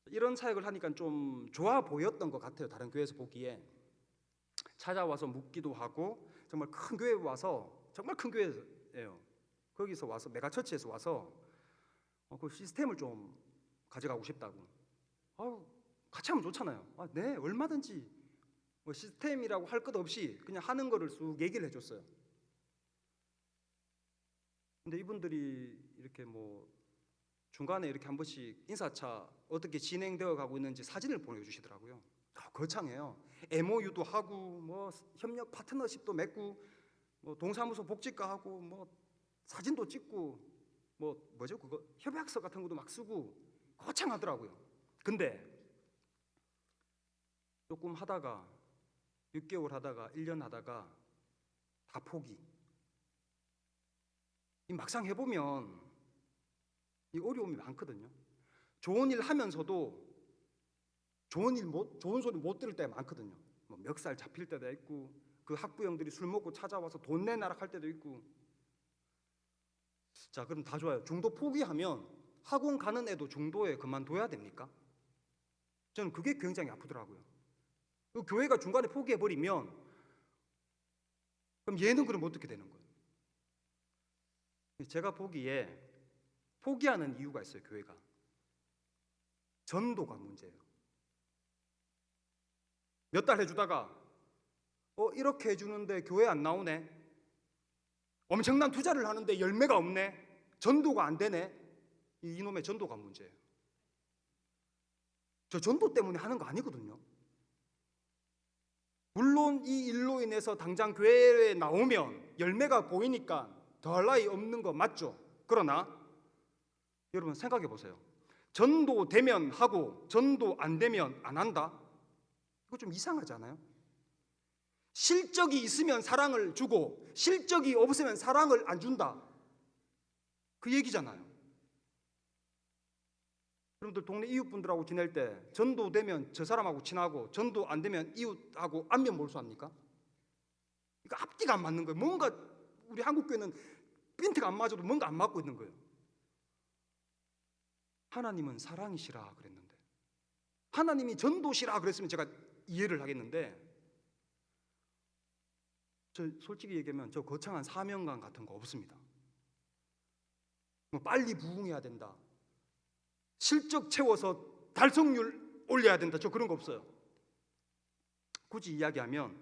이런 사역을 하니까 좀 좋아 보였던 것 같아요. 다른 교회에서 보기에. 찾아와서 묻기도 하고, 정말 큰 교회에 와서, 정말 큰 교회예요. 거기서 와서 메가처치에서 와서 그 시스템을 좀 가져가고 싶다고. 같이 하면 좋잖아요. 네, 얼마든지. 뭐 시스템이라고 할 것 없이 그냥 하는 거를 쑥 얘기를 해줬어요. 근데 이분들이 이렇게 뭐 중간에 이렇게 한 번씩 인사차 어떻게 진행되어 가고 있는지 사진을 보내주시더라고요. 거창해요. MOU도 하고 뭐 협력 파트너십도 맺고 뭐 동사무소 복지과 하고 뭐 사진도 찍고 뭐 뭐죠 그거 협약서 같은 것도 막 쓰고 거창하더라고요. 근데 조금 하다가 6개월 하다가 1년 하다가 다 포기. 막상 해보면 이 어려움이 많거든요. 좋은 일 하면서도 좋은 소리 못 들을 때가 많거든요. 뭐 멱살 잡힐 때도 있고, 그 학부형들이 술 먹고 찾아와서 돈 내놔라 할 때도 있고. 자, 그럼 다 좋아요. 중도 포기하면 학원 가는 애도 중도에 그만둬야 됩니까? 저는 그게 굉장히 아프더라고요. 그 교회가 중간에 포기해버리면 그럼 얘는 그럼 어떻게 되는 거예요? 제가 보기에 포기하는 이유가 있어요. 교회가 전도가 문제예요. 몇 달 해주다가 이렇게 해주는데 교회 안 나오네. 엄청난 투자를 하는데 열매가 없네. 전도가 안 되네. 이놈의 전도가 문제예요. 저 전도 때문에 하는 거 아니거든요. 물론 이 일로 인해서 당장 교회에 나오면 열매가 보이니까 더할 나위 없는 거 맞죠? 그러나 여러분 생각해 보세요. 전도 되면 하고 전도 안 되면 안 한다? 이거 좀 이상하지 않아요? 실적이 있으면 사랑을 주고 실적이 없으면 사랑을 안 준다. 그 얘기잖아요. 여러분들 동네 이웃분들하고 지낼 때 전도되면 저 사람하고 친하고 전도 안 되면 이웃하고 안면 몰수합니까? 이거 앞뒤가 안 맞는 거예요. 뭔가 우리 한국 교회는 핀트가 안 맞아도 뭔가 안 맞고 있는 거예요. 하나님은 사랑이시라 그랬는데, 하나님이 전도시라 그랬으면 제가 이해를 하겠는데, 저 솔직히 얘기하면 저 거창한 사명감 같은 거 없습니다. 뭐 빨리 부흥해야 된다, 실적 채워서 달성률 올려야 된다, 저 그런 거 없어요. 굳이 이야기하면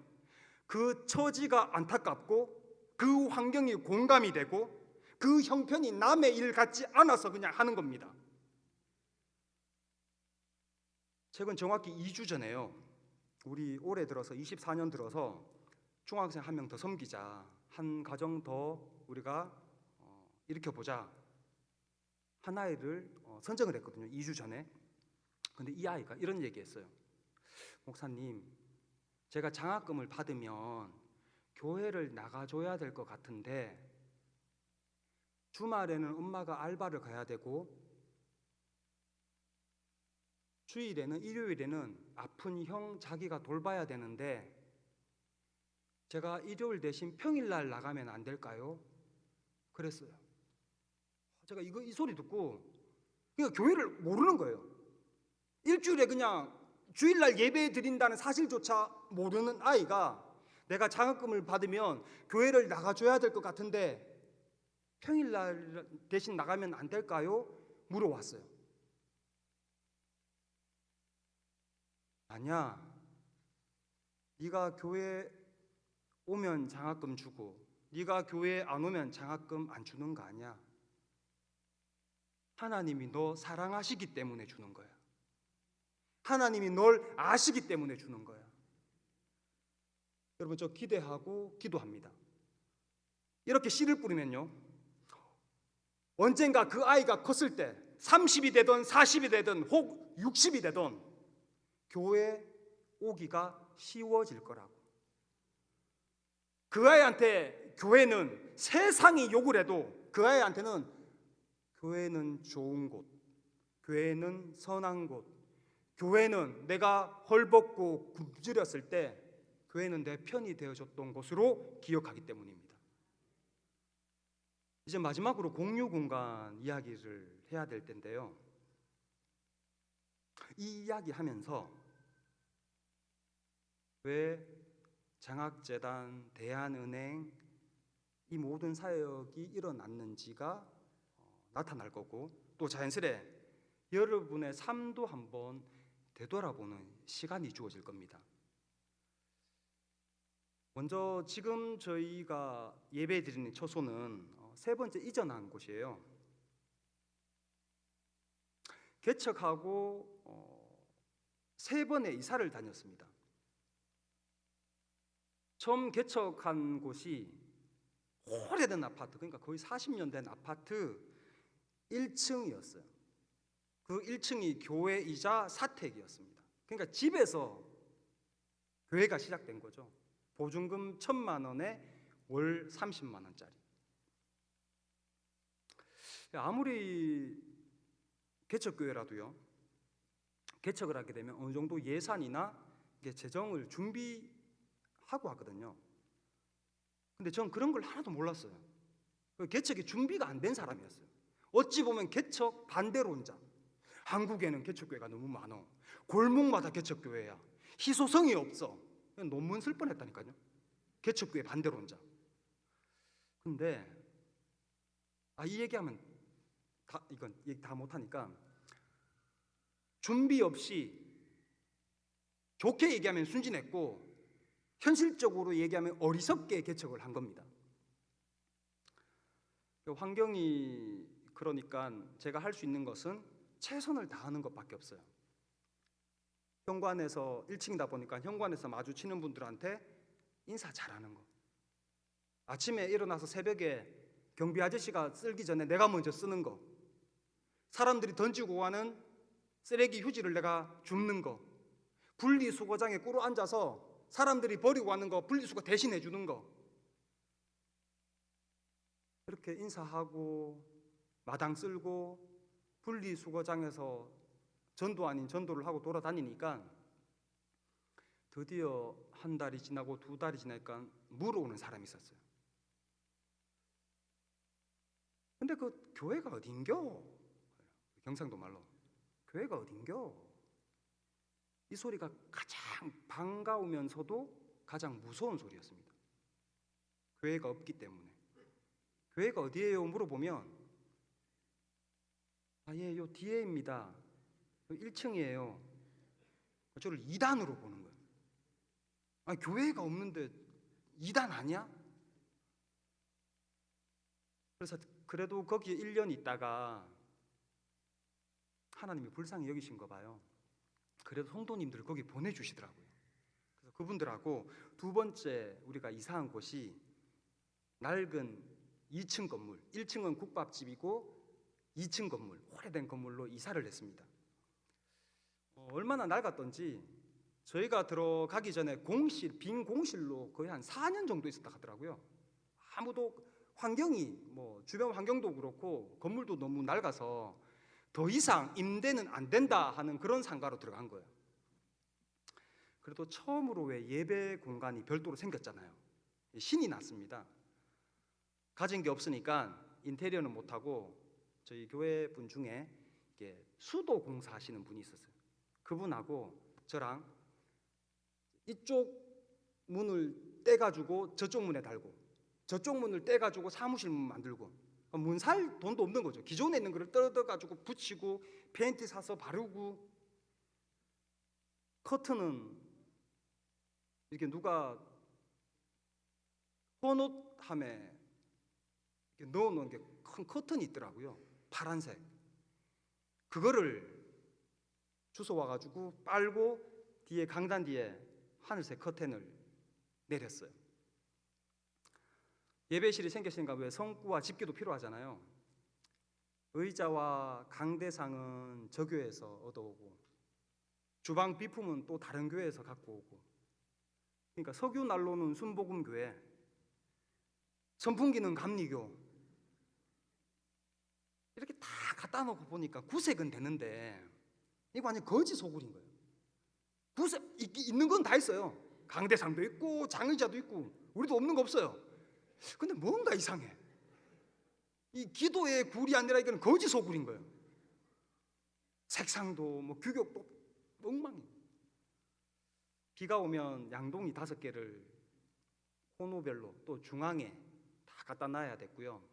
그 처지가 안타깝고 그 환경이 공감이 되고 그 형편이 남의 일 같지 않아서 그냥 하는 겁니다. 최근 정확히 2주 전에요, 우리 올해 들어서 24년 들어서 중학생 한 명 더 섬기자, 한 가정 더 우리가 일으켜보자, 한 아이를 선정을 했거든요, 2주 전에. 근데 이 아이가 이런 얘기했어요. 목사님, 제가 장학금을 받으면 교회를 나가줘야 될 것 같은데 주말에는 엄마가 알바를 가야 되고 주일에는, 일요일에는 아픈 형 자기가 돌봐야 되는데 제가 일요일 대신 평일날 나가면 안 될까요? 그랬어요. 제가 이 소리 듣고 그냥 교회를 모르는 거예요. 일주일에 그냥 주일날 예배 드린다는 사실조차 모르는 아이가 내가 장학금을 받으면 교회를 나가줘야 될 것 같은데 평일날 대신 나가면 안 될까요? 물어왔어요. 아니야, 네가 교회 오면 장학금 주고 네가 교회 안 오면 장학금 안 주는 거 아니야. 하나님이 너 사랑하시기 때문에 주는 거야. 하나님이 널 아시기 때문에 주는 거야. 여러분, 저 기대하고 기도합니다. 이렇게 씨를 뿌리면요, 언젠가 그 아이가 컸을 때 30이 되든 40이 되든 혹 60이 되든 교회 오기가 쉬워질 거라고. 그 아이한테 교회는 세상이 욕을 해도 그 아이한테는 교회는 좋은 곳, 교회는 선한 곳, 교회는 내가 헐벗고 굶주렸을 때 교회는 내 편이 되어줬던 곳으로 기억하기 때문입니다. 이제 마지막으로 공유 공간 이야기를 해야 될 텐데요, 이 이야기 하면서 왜 장학재단, 대한은행 이 모든 사역이 일어났는지가 나타날 거고, 또 자연스레 여러분의 삶도 한번 되돌아보는 시간이 주어질 겁니다. 먼저 지금 저희가 예배 드리는 처소는 세 번째 이전한 곳이에요. 개척하고 세 번의 이사를 다녔습니다. 처음 개척한 곳이 오래된 아파트, 그러니까 거의 40년 된 아파트 1층이었어요. 그 1층이 교회이자 사택이었습니다. 그러니까 집에서 교회가 시작된 거죠. 보증금 1,000만 원에 월 30만 원짜리. 아무리 개척교회라도요, 개척을 하게 되면 어느 정도 예산이나 재정을 준비하고 하거든요. 근데 전 그런 걸 하나도 몰랐어요. 개척이 준비가 안 된 사람이었어요. 어찌 보면 개척 반대론자. 한국에는 개척교회가 너무 많아, 골목마다 개척교회야, 희소성이 없어. 논문 쓸 뻔했다니까요, 개척교회 반대론자. 근데 이 얘기하면 이건 얘기 다 못하니까 준비 없이, 좋게 얘기하면 순진했고 현실적으로 얘기하면 어리석게 개척을 한 겁니다. 환경이 그러니까 제가 할 수 있는 것은 최선을 다하는 것밖에 없어요. 현관에서 1층이다 보니까 현관에서 마주치는 분들한테 인사 잘하는 거, 아침에 일어나서 새벽에 경비 아저씨가 쓸기 전에 내가 먼저 쓰는 거, 사람들이 던지고 가는 쓰레기 휴지를 내가 줍는 거, 분리수거장에 꿇어 앉아서 사람들이 버리고 가는 거 분리수거 대신해 주는 거, 이렇게 인사하고 마당 쓸고 분리수거장에서 전도 아닌 전도를 하고 돌아다니니까 드디어 한 달이 지나고 두 달이 지나니까 물어오는 사람이 있었어요. 근데 그 교회가 어딘겨? 경상도 말로 교회가 어딘겨? 이 소리가 가장 반가우면서도 가장 무서운 소리였습니다. 교회가 없기 때문에. 교회가 어디예요? 물어보면 예, 요 뒤에입니다. 1층이에요. 저를 2단으로 보는 거예요. 교회가 없는데 2단 아니야? 그래서 그래도 거기에 1년 있다가 하나님이 불쌍히 여기신가 봐요. 그래도 성도님들을 거기 보내주시더라고요. 그래서 그분들하고 두 번째 우리가 이사한 곳이 낡은 2층 건물, 1층은 국밥집이고 2층 건물, 오래된 건물로 이사를 했습니다. 얼마나 낡았던지 저희가 들어가기 전에 빈 공실로 거의 한 4년 정도 있었다 하더라고요. 아무도 환경이 주변 환경도 그렇고 건물도 너무 낡아서 더 이상 임대는 안 된다 하는 그런 상가로 들어간 거예요. 그래도 처음으로 왜 예배 공간이 별도로 생겼잖아요. 신이 났습니다. 가진 게 없으니까 인테리어는 못하고 저희 교회 분 중에 수도 공사 하시는 분이 있었어요. 그분하고 저랑 이쪽 문을 떼가지고 저쪽 문에 달고 저쪽 문을 떼가지고 사무실 문 만들고 문 살 돈도 없는 거죠. 기존에 있는 거를 뜯어가지고 붙이고 페인트 사서 바르고 커튼은 이렇게 누가 헌옷함에 넣어놓은 게 큰 커튼이 있더라고요. 파란색. 그거를 주워와가지고 빨고 뒤에 강단 뒤에 하늘색 커튼을 내렸어요. 예배실이 생겼으니까 왜 성구와 집기도 필요하잖아요. 의자와 강대상은 저 교회에서 얻어오고 주방 비품은 또 다른 교회에서 갖고 오고, 그러니까 석유 난로는 순복음교회, 선풍기는 감리교, 이렇게 다 갖다 놓고 보니까 구색은 되는데 이거 완전 거지 소굴인 거예요. 구색 있는 건 다 있어요. 강대상도 있고 장의자도 있고 우리도 없는 거 없어요. 근데 뭔가 이상해. 이 기도의 굴이 아니라 이건 거지 소굴인 거예요. 색상도 규격도 엉망이. 비가 오면 양동이 5개를 코너별로 또 중앙에 다 갖다 놔야 됐고요.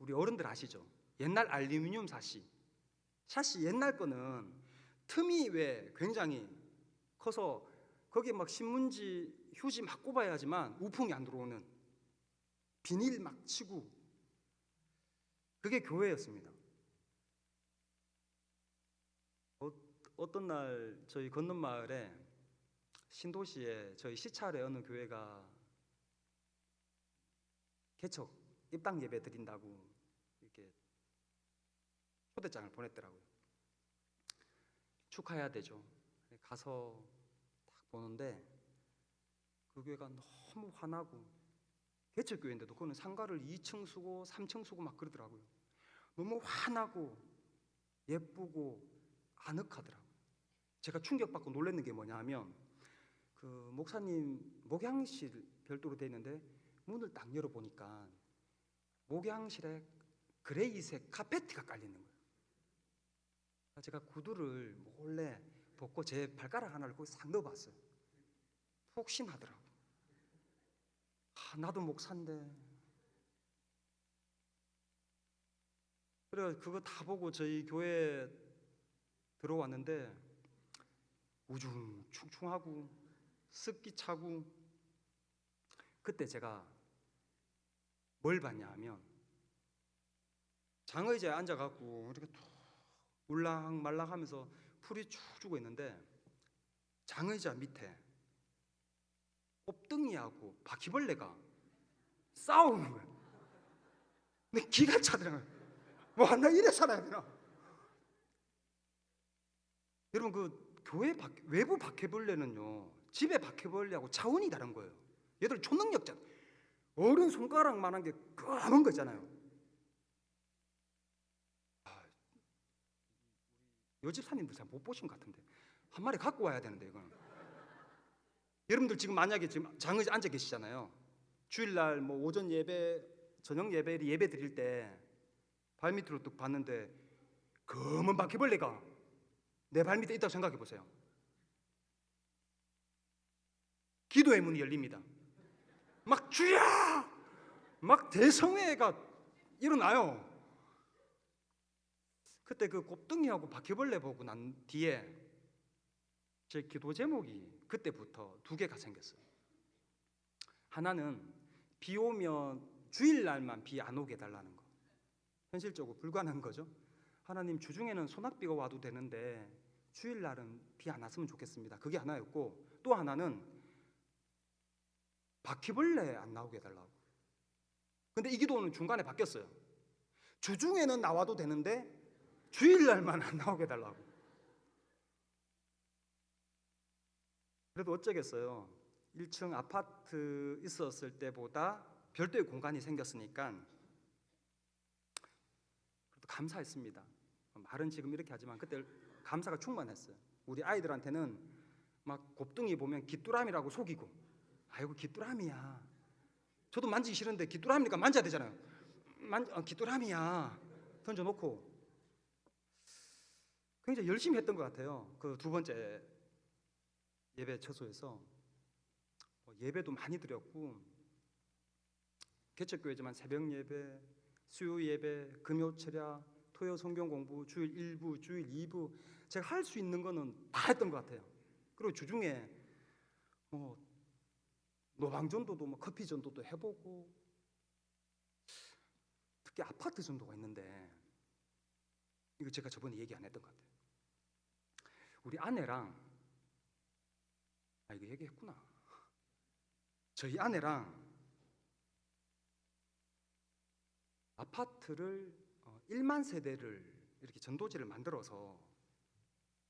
우리 어른들 아시죠? 옛날 알루미늄 샤시 옛날 거는 틈이 왜 굉장히 커서 거기에 신문지 휴지 막 꼽아야 하지만 우풍이 안 들어오는 비닐 막 치고, 그게 교회였습니다. 어떤 날 저희 건넌 마을에 신도시에 저희 시찰에 어느 교회가 개척 입당 예배 드린다고 이렇게 초대장을 보냈더라고요. 축하해야 되죠. 가서 딱 보는데 그 교회가 너무 환하고, 개척교회인데도 그거는 상가를 2층 쓰고 3층 쓰고 막 그러더라고요. 너무 환하고 예쁘고 아늑하더라고요. 제가 충격받고 놀랐는 게 뭐냐 하면 그 목사님 목양실 별도로 되어 있는데 문을 딱 열어보니까 목양실에 그레이색 카페트가 깔리는 거예요. 제가 구두를 몰래 벗고 제 발가락 하나를 거기 싹 넣어봤어요. 혹시나더라고. 나도 목사인데. 그래 그거 다 보고 저희 교회 들어왔는데 우중충충하고 습기 차고, 그때 제가 뭘 봤냐 하면 장의자에 앉아갖고 이렇게 툭 울랑말랑하면서 풀이 쭉 주고 있는데 장의자 밑에 곱등이하고 바퀴벌레가 싸우는 거예요. 근데 기가 차더라고요. 나 이래 살아야 되나? 여러분 그 교회 외부 바퀴벌레는요 집에 바퀴벌레하고 차원이 다른 거예요. 얘들 초능력자, 어른 손가락만한 게 검은 거 있잖아요. 여집사님들 잘 못 보신 것 같은데 한 마리 갖고 와야 되는데 이거는. 여러분들 지금 만약에 지금 장의자 앉아 계시잖아요. 주일날 오전 예배, 저녁 예배 드릴 때 발밑으로 뚝 봤는데 검은 바퀴벌레가 내 발밑에 있다고 생각해 보세요. 기도의 문이 열립니다. 막 주여! 막 대성회가 일어나요. 그때 그 곱등이하고 바퀴벌레 보고 난 뒤에 제 기도 제목이 그때부터 두 개가 생겼어요. 하나는 비 오면 주일날만 비 안 오게 해달라는 거. 현실적으로 불가능한 거죠. 하나님, 주중에는 소낙비가 와도 되는데 주일날은 비 안 왔으면 좋겠습니다. 그게 하나였고, 또 하나는 바퀴벌레 안 나오게 해달라고. 근데 이 기도는 중간에 바뀌었어요. 주중에는 나와도 되는데 주일날만 안 나오게 해달라고. 그래도 어쩌겠어요. 1층 아파트 있었을 때보다 별도의 공간이 생겼으니까 그래도 감사했습니다. 말은 지금 이렇게 하지만 그때 감사가 충만했어요. 우리 아이들한테는 막 곱등이 보면 귀뚜라미라고 속이고, 아이고 귀뚜라미야. 저도 만지기 싫은데 귀뚜라미니까 만져야 되잖아요. 귀뚜라미야 던져놓고 굉장히 열심히 했던 것 같아요. 그 두 번째 예배 처소에서 예배도 많이 드렸고, 개척교회지만 새벽 예배, 수요 예배, 금요 철야, 토요 성경 공부, 주일 1부, 주일 2부 제가 할 수 있는 거는 다 했던 것 같아요. 그리고 주중에 노방전도도 커피 전도도 해보고, 특히 아파트 전도가 있는데 이거 제가 저번에 얘기 안 했던 것 같아요. 우리 아내랑 이거 얘기했구나. 저희 아내랑 아파트를 1만 세대를 이렇게 전도지를 만들어서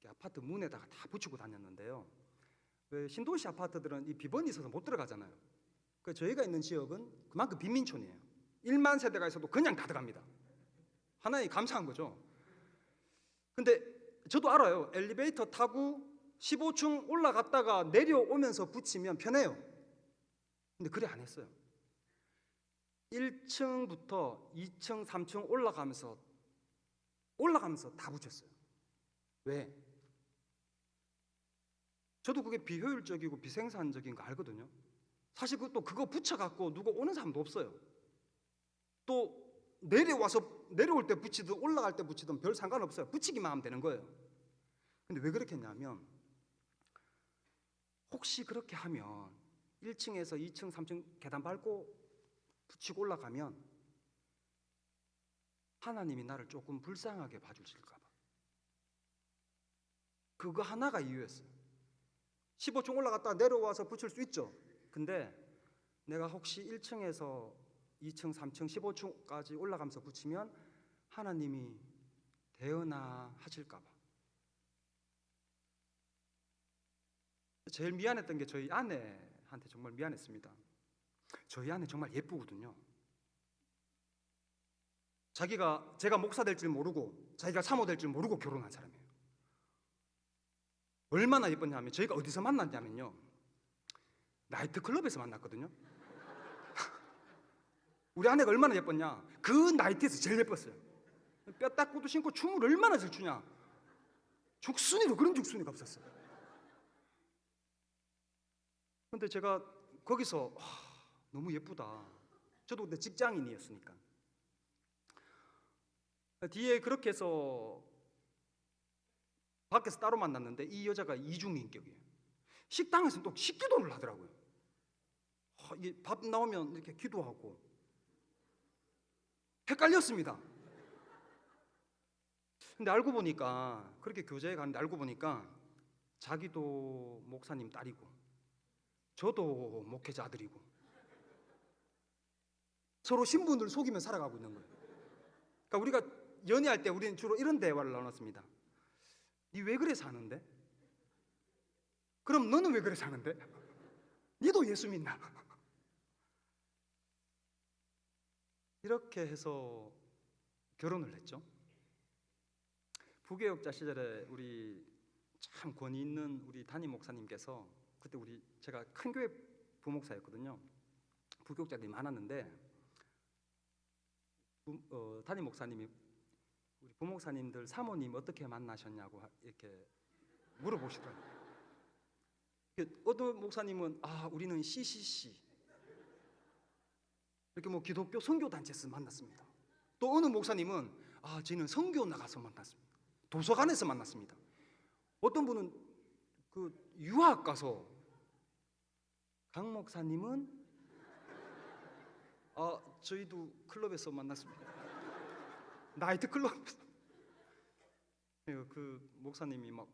아파트 문에다가 다 붙이고 다녔는데요. 왜 신도시 아파트들은 이 비번이 있어서 못 들어가잖아요. 그래서 저희가 있는 지역은 그만큼 빈민촌이에요. 1만 세대가 있어도 그냥 다 들어갑니다. 하나의 감사한 거죠. 근데 저도 알아요. 엘리베이터 타고 15층 올라갔다가 내려오면서 붙이면 편해요. 근데 그래 안 했어요. 1층부터 2층, 3층 올라가면서 다 붙였어요. 왜? 저도 그게 비효율적이고 비생산적인 거 알거든요. 사실 그거 붙여갖고 누가 오는 사람도 없어요. 또 내려올 때 붙이든 올라갈 때 붙이든 별 상관없어요. 붙이기만 하면 되는 거예요. 근데 왜 그렇게 했냐면, 혹시 그렇게 하면 1층에서 2층, 3층 계단 밟고 붙이고 올라가면 하나님이 나를 조금 불쌍하게 봐주실까 봐. 그거 하나가 이유였어요. 15층 올라갔다 내려와서 붙일 수 있죠. 근데 내가 혹시 1층에서 2층, 3층, 15층까지 올라가면서 붙이면 하나님이 대언하 하실까 봐. 제일 미안했던 게 저희 아내한테 정말 미안했습니다. 저희 아내 정말 예쁘거든요. 제가 목사 될 줄 모르고 자기가 사모 될 줄 모르고 결혼한 사람이에요. 얼마나 예뻤냐면, 저희가 어디서 만났냐면요, 나이트클럽에서 만났거든요. 우리 아내가 얼마나 예뻤냐, 그 나이트에서 제일 예뻤어요. 뼈 닦고도 신고 춤을 얼마나 잘 추냐. 죽순이도 그런 죽순이가 없었어요. 근데 제가 거기서 너무 예쁘다. 저도 그때 직장인이었으니까. 뒤에 그렇게 해서 밖에서 따로 만났는데 이 여자가 이중인격이에요. 식당에서 또 식기도를 하더라고요. 이게 밥 나오면 이렇게 기도하고. 헷갈렸습니다. 근데 알고 보니까, 그렇게 교제에 가는데 알고 보니까 자기도 목사님 딸이고 저도 목회자 아들이고 서로 신분을 속이며 살아가고 있는 거예요. 그러니까 우리가 연애할 때 우리는 주로 이런 대화를 나눴습니다. 니 왜 그래 사는데? 그럼 너는 왜 그래 사는데? 니도 예수 믿나? 이렇게 해서 결혼을 했죠. 부교육자 시절에 우리 참 권위 있는 우리 담임 목사님께서, 그때 제가 큰 교회 부목사였거든요. 부교육자들이 많았는데 담임 목사님이 우리 부목사님들 사모님 어떻게 만나셨냐고 이렇게 물어보시더라고요. 어떤 목사님은 우리는 CCC 이렇게 뭐 기독교 선교 단체에서 만났습니다. 또 어느 목사님은 저희는 선교 나가서 만났습니다. 도서관에서 만났습니다. 어떤 분은 그 유학 가서, 강 목사님은 저희도 클럽에서 만났습니다. 나이트 클럽. 그 목사님이 막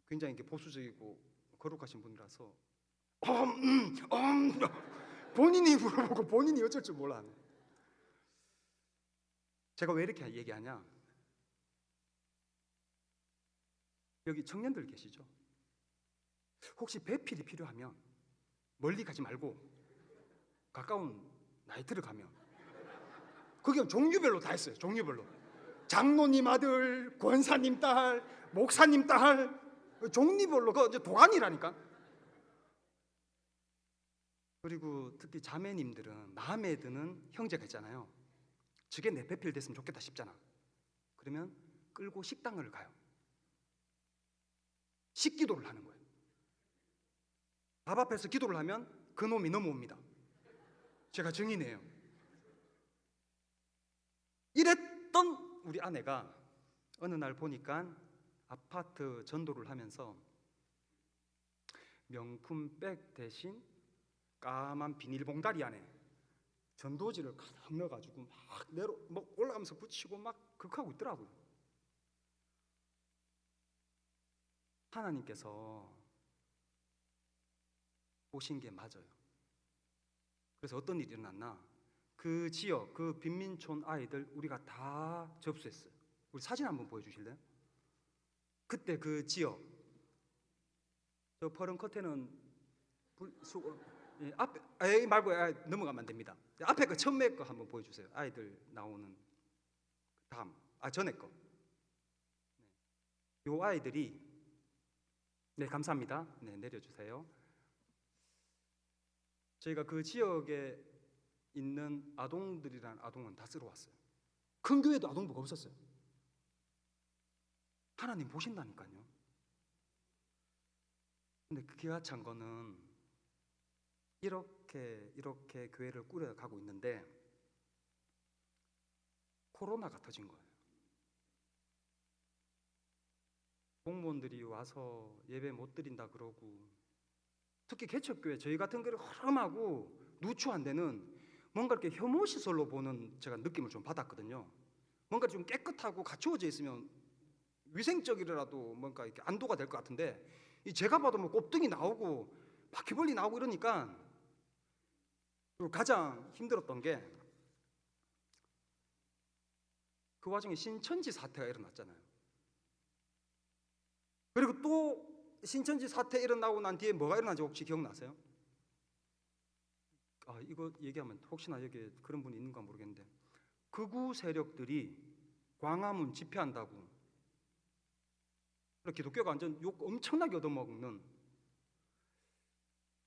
굉장히 이렇게 보수적이고 거룩하신 분이라서 본인이 물어보고 본인이 어쩔 줄 몰라. 제가 왜 이렇게 얘기하냐? 여기 청년들 계시죠? 혹시 배필이 필요하면 멀리 가지 말고 가까운 나이트를 가면 거기 종류별로 다 있어요. 종류별로. 장로님 아들, 권사님 딸, 목사님 딸, 종류별로 그 이제 도안이라니까. 그리고 특히 자매님들은 마음에 드는 형제가 있잖아요. 저게 내 배필 됐으면 좋겠다 싶잖아. 그러면 끌고 식당을 가요. 식기도를 하는 거예요. 밥 앞에서 기도를 하면 그 놈이 넘어옵니다. 제가 증인이에요. 이랬던 우리 아내가 어느 날 보니까 아파트 전도를 하면서 명품 백 대신 까만 비닐봉다리 안에 전도지를 가득 넣어가지고 막 올라가면서 붙이고 막 극하고 있더라고요. 하나님께서 보신 게 맞아요. 그래서 어떤 일이 일어났나? 그 지역, 그 빈민촌 아이들 우리가 다 접수했어요. 우리 사진 한번 보여주실래요? 그때 그 지역, 저 퍼른 커튼은 앞에 말고 넘어가면 안 됩니다. 앞에 거 처음에 거 한번 보여주세요. 아이들 나오는 다음 전에 거. 요 아이들이 감사합니다. 내려주세요. 저희가 그 지역에 있는 아동들이란 아동은 다 쓰러 왔어요. 큰 교회도 아동부가 없었어요. 하나님 보신다니까요. 근데 기가 찬 거는 이렇게 교회를 꾸려가고 있는데 코로나가 터진 거예요. 공무원들이 와서 예배 못 드린다 그러고, 특히 개척교회 저희 같은 교회 허름하고 누추한 데는 뭔가 이렇게 혐오시설로 보는 제가 느낌을 좀 받았거든요. 뭔가 좀 깨끗하고 갖추어져 있으면 위생적이라도 뭔가 이렇게 안도가 될 것 같은데, 제가 봐도 뭐 곱등이 나오고 바퀴벌리 나오고 이러니까. 그리고 가장 힘들었던 게 그 와중에 신천지 사태가 일어났잖아요. 그리고 또 신천지 사태 일어나고 난 뒤에 뭐가 일어난지 혹시 기억나세요? 이거 얘기하면 혹시나 여기 그런 분이 있는가 모르겠는데, 극우 세력들이 광화문 집회한다고 기독교가 완전 욕 엄청나게 얻어먹는,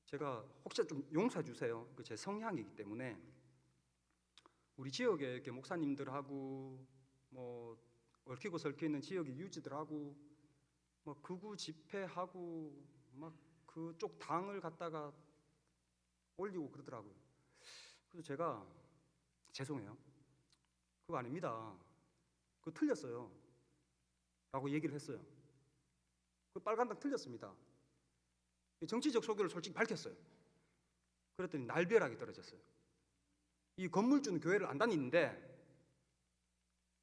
제가 혹시 좀 용서해 주세요. 그 제 성향이기 때문에. 우리 지역에 이렇게 목사님들하고 뭐 얽히고 설켜 있는 지역의 유지들하고 뭐 극우 집회하고 막 그쪽 당을 갖다가 올리고 그러더라고요. 그래서 제가 죄송해요. 그거 아닙니다. 그거 틀렸어요. 라고 얘기를 했어요. 그 빨간당 틀렸습니다. 정치적 소교를 솔직히 밝혔어요. 그랬더니 날벼락이 떨어졌어요. 이 건물주는 교회를 안 다니는데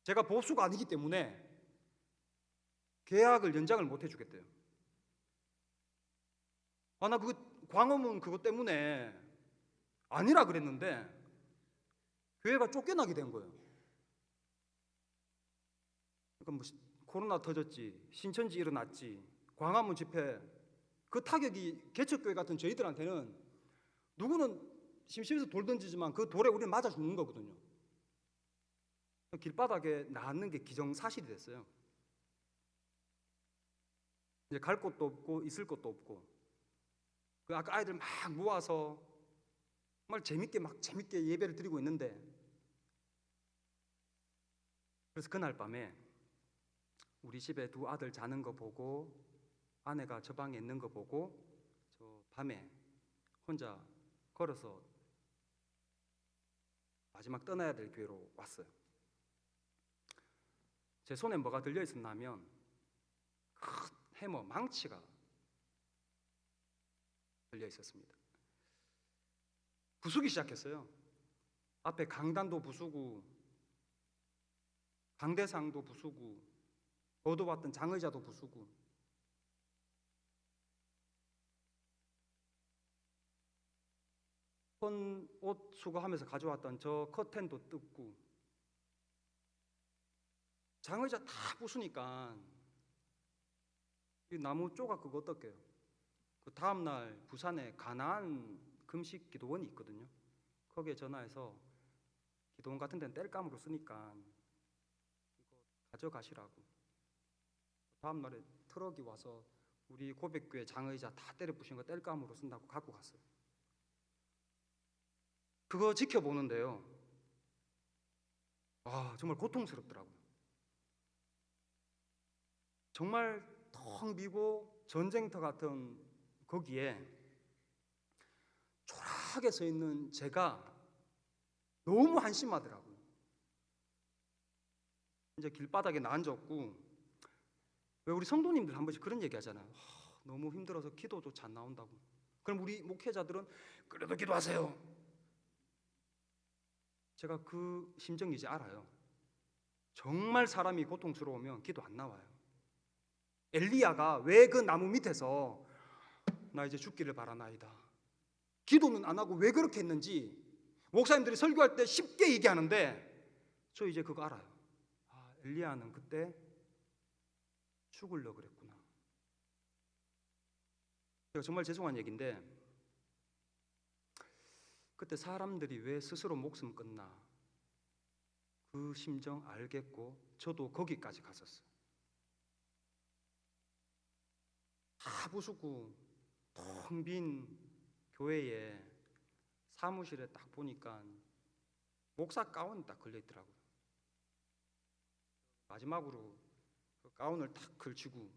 제가 보수가 아니기 때문에 계약을 연장을 못 해주겠대요. 나 그 광화문 그것 때문에 아니라 그랬는데 교회가 쫓겨나게 된 거예요. 그러니까 뭐 코로나 터졌지, 신천지 일어났지, 광화문 집회, 그 타격이 개척교회 같은 저희들한테는 누구는 심심해서 돌 던지지만 그 돌에 우리는 맞아 죽는 거거든요. 길바닥에 놨는 게 기정사실이 됐어요. 이제 갈 곳도 없고 있을 곳도 없고, 그 아까 아이들 막 모아서 정말 재밌게 예배를 드리고 있는데, 그래서 그날 밤에 우리 집에 두 아들 자는 거 보고 아내가 저 방에 있는 거 보고 저 밤에 혼자 걸어서 마지막 떠나야 될 교회로 왔어요. 제 손에 뭐가 들려 있었냐면 큰 해머 망치가 들려 있었습니다. 부수기 시작했어요. 앞에 강단도 부수고 강대상도 부수고 얻어왔던 장의자도 부수고 옷 수거하면서 가져왔던 저 커튼도 뜯고 장의자 다 부수니까 이 나무 조각 그거 어떡해요? 그 다음날 부산에 가나안 금식 기도원이 있거든요. 거기에 전화해서 기도원 같은 데는 땔감으로 쓰니까 이거 가져가시라고. 다음날에 트럭이 와서 우리 고백교회 장의자 다 때려 부신 거 땔감으로 쓴다고 갖고 갔어요. 그거 지켜보는데요, 정말 고통스럽더라고요. 정말 텅 비고 전쟁터 같은 거기에 초라하게 서 있는 제가 너무 한심하더라고요. 이제 길바닥에 앉았고, 왜 우리 성도님들 한 번씩 그런 얘기 하잖아요. 너무 힘들어서 기도조차 안 나온다고. 그럼 우리 목회자들은 그래도 기도하세요. 제가 그 심정 이제 알아요. 정말 사람이 고통스러우면 기도 안 나와요. 엘리야가 왜 그 나무 밑에서 나 이제 죽기를 바라나이다 기도는 안 하고 왜 그렇게 했는지 목사님들이 설교할 때 쉽게 얘기하는데 저 이제 그거 알아요. 엘리야는 그때 죽으려고 그랬구나. 제가 정말 죄송한 얘기인데 그때 사람들이 왜 스스로 목숨 끊나 그 심정 알겠고 저도 거기까지 갔었어요. 다 부수고 텅 빈 교회에 사무실에 딱 보니까 목사 가운이 딱 걸려있더라고요. 마지막으로 그 가운을 딱 걸치고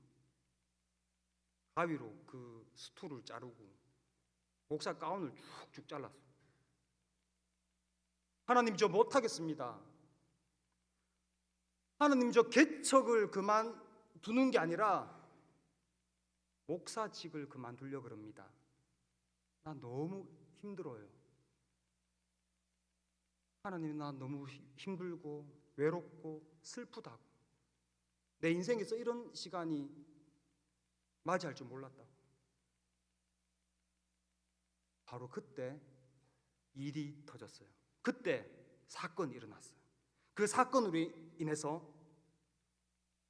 가위로 그 스투를 자르고 목사 가운을 쭉쭉 잘랐어요. 하나님 저 못하겠습니다. 하나님 저 개척을 그만두는 게 아니라 목사직을 그만두려고 그럽니다. 나 너무 힘들어요. 하나님 나 너무 힘들고 외롭고 슬프다고. 내 인생에서 이런 시간이 맞이할 줄 몰랐다고. 바로 그때 일이 터졌어요. 그때 사건이 일어났어요. 그 사건으로 인해서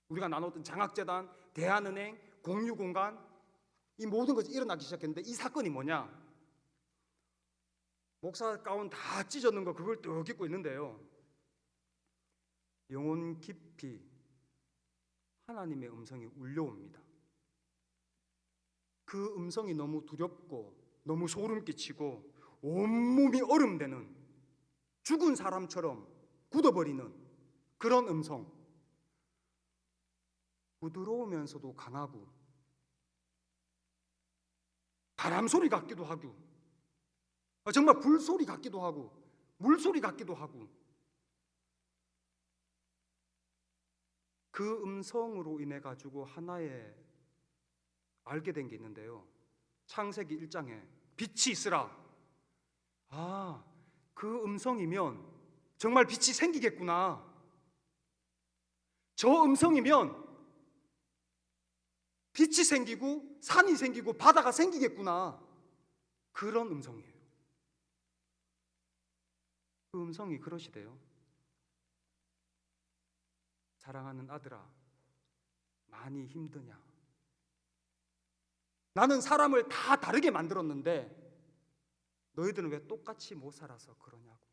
우리가 나눴던 장학재단, 대한은행, 공유공간 이 모든 것이 일어나기 시작했는데 이 사건이 뭐냐? 목사 가운 다 찢어놓은 거 그걸 또 입고 있는데요, 영혼 깊이 하나님의 음성이 울려옵니다. 그 음성이 너무 두렵고 너무 소름 끼치고 온몸이 얼음되는 죽은 사람처럼 굳어버리는 그런 음성, 부드러우면서도 강하고 바람 소리 같기도 하고 정말 불소리 같기도 하고 물소리 같기도 하고 그 음성으로 인해 가지고 하나의 알게 된 게 있는데요, 창세기 1장에 빛이 있으라. 그 음성이면 정말 빛이 생기겠구나. 저 음성이면 빛이 생기고 산이 생기고 바다가 생기겠구나. 그런 음성이에요. 그 음성이 그러시대요. 사랑하는 아들아, 많이 힘드냐? 나는 사람을 다 다르게 만들었는데 너희들은 왜 똑같이 못 살아서 그러냐고.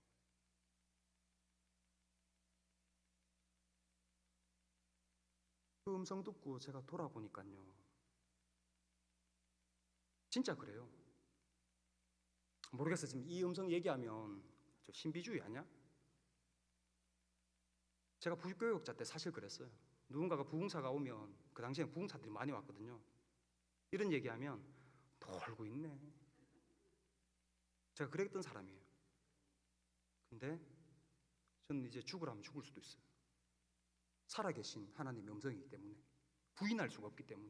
그 음성 듣고 제가 돌아보니까요, 진짜 그래요. 모르겠어요. 지금 이 음성 얘기하면 저 신비주의 아니야? 제가 부교육자 때 사실 그랬어요. 누군가가 부흥사가 오면 그 당시에 부흥사들이 많이 왔거든요. 이런 얘기하면 놀고 있네. 제가 그랬던 사람이에요. 근데 저는 이제 죽으라면 죽을 수도 있어요. 살아계신 하나님의 음성이기 때문에, 부인할 수가 없기 때문에.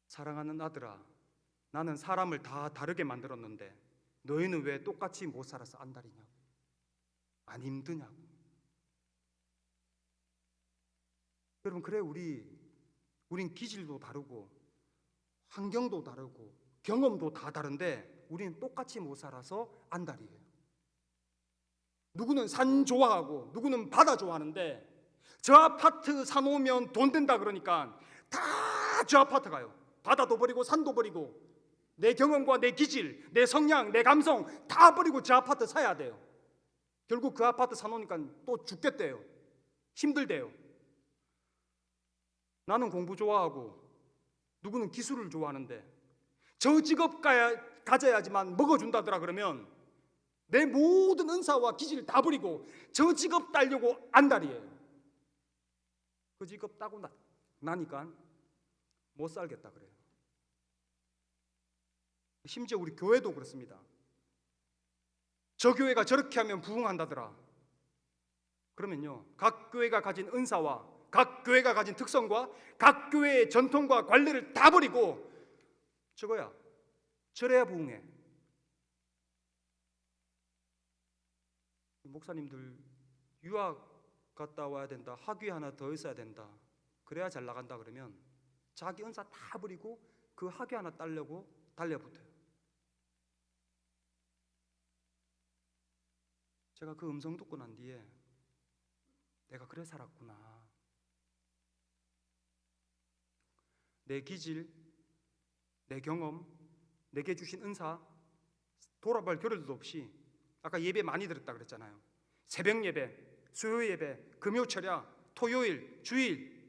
사랑하는 아들아, 나는 사람을 다 다르게 만들었는데 너희는 왜 똑같이 못 살아서 안달이냐고, 안 힘드냐고. 여러분, 그래 우린 기질도 다르고 환경도 다르고 경험도 다 다른데 우리는 똑같이 못 살아서 안달이에요. 누구는 산 좋아하고 누구는 바다 좋아하는데 저 아파트 사놓으면 돈 된다 그러니까 다 저 아파트 가요. 바다도 버리고 산도 버리고 내 경험과 내 기질, 내 성향, 내 감성 다 버리고 저 아파트 사야 돼요. 결국 그 아파트 사놓으니까 또 죽겠대요. 힘들대요. 나는 공부 좋아하고 누구는 기술을 좋아하는데 저 직업 가져야지만 먹어준다더라 그러면 내 모든 은사와 기질을 다 버리고 저 직업 따려고 안달이에요. 그 직업 따고 나니까 못 살겠다 그래요. 심지어 우리 교회도 그렇습니다. 저 교회가 저렇게 하면 부흥한다더라. 그러면요, 각 교회가 가진 은사와 각 교회가 가진 특성과 각 교회의 전통과 관례를 다 버리고 저거야, 저래야 부흥해. 목사님들 유학 갔다 와야 된다, 학위 하나 더 있어야 된다, 그래야 잘 나간다 그러면 자기 은사 다 버리고 그 학위 하나 따려고 달려붙어요. 제가 그 음성 듣고 난 뒤에 내가 그래 살았구나. 내 기질, 내 경험, 내게 주신 은사 돌아볼 겨를도 없이, 아까 예배 많이 들었다 그랬잖아요. 새벽 예배, 수요 예배, 금요 철야, 토요일, 주일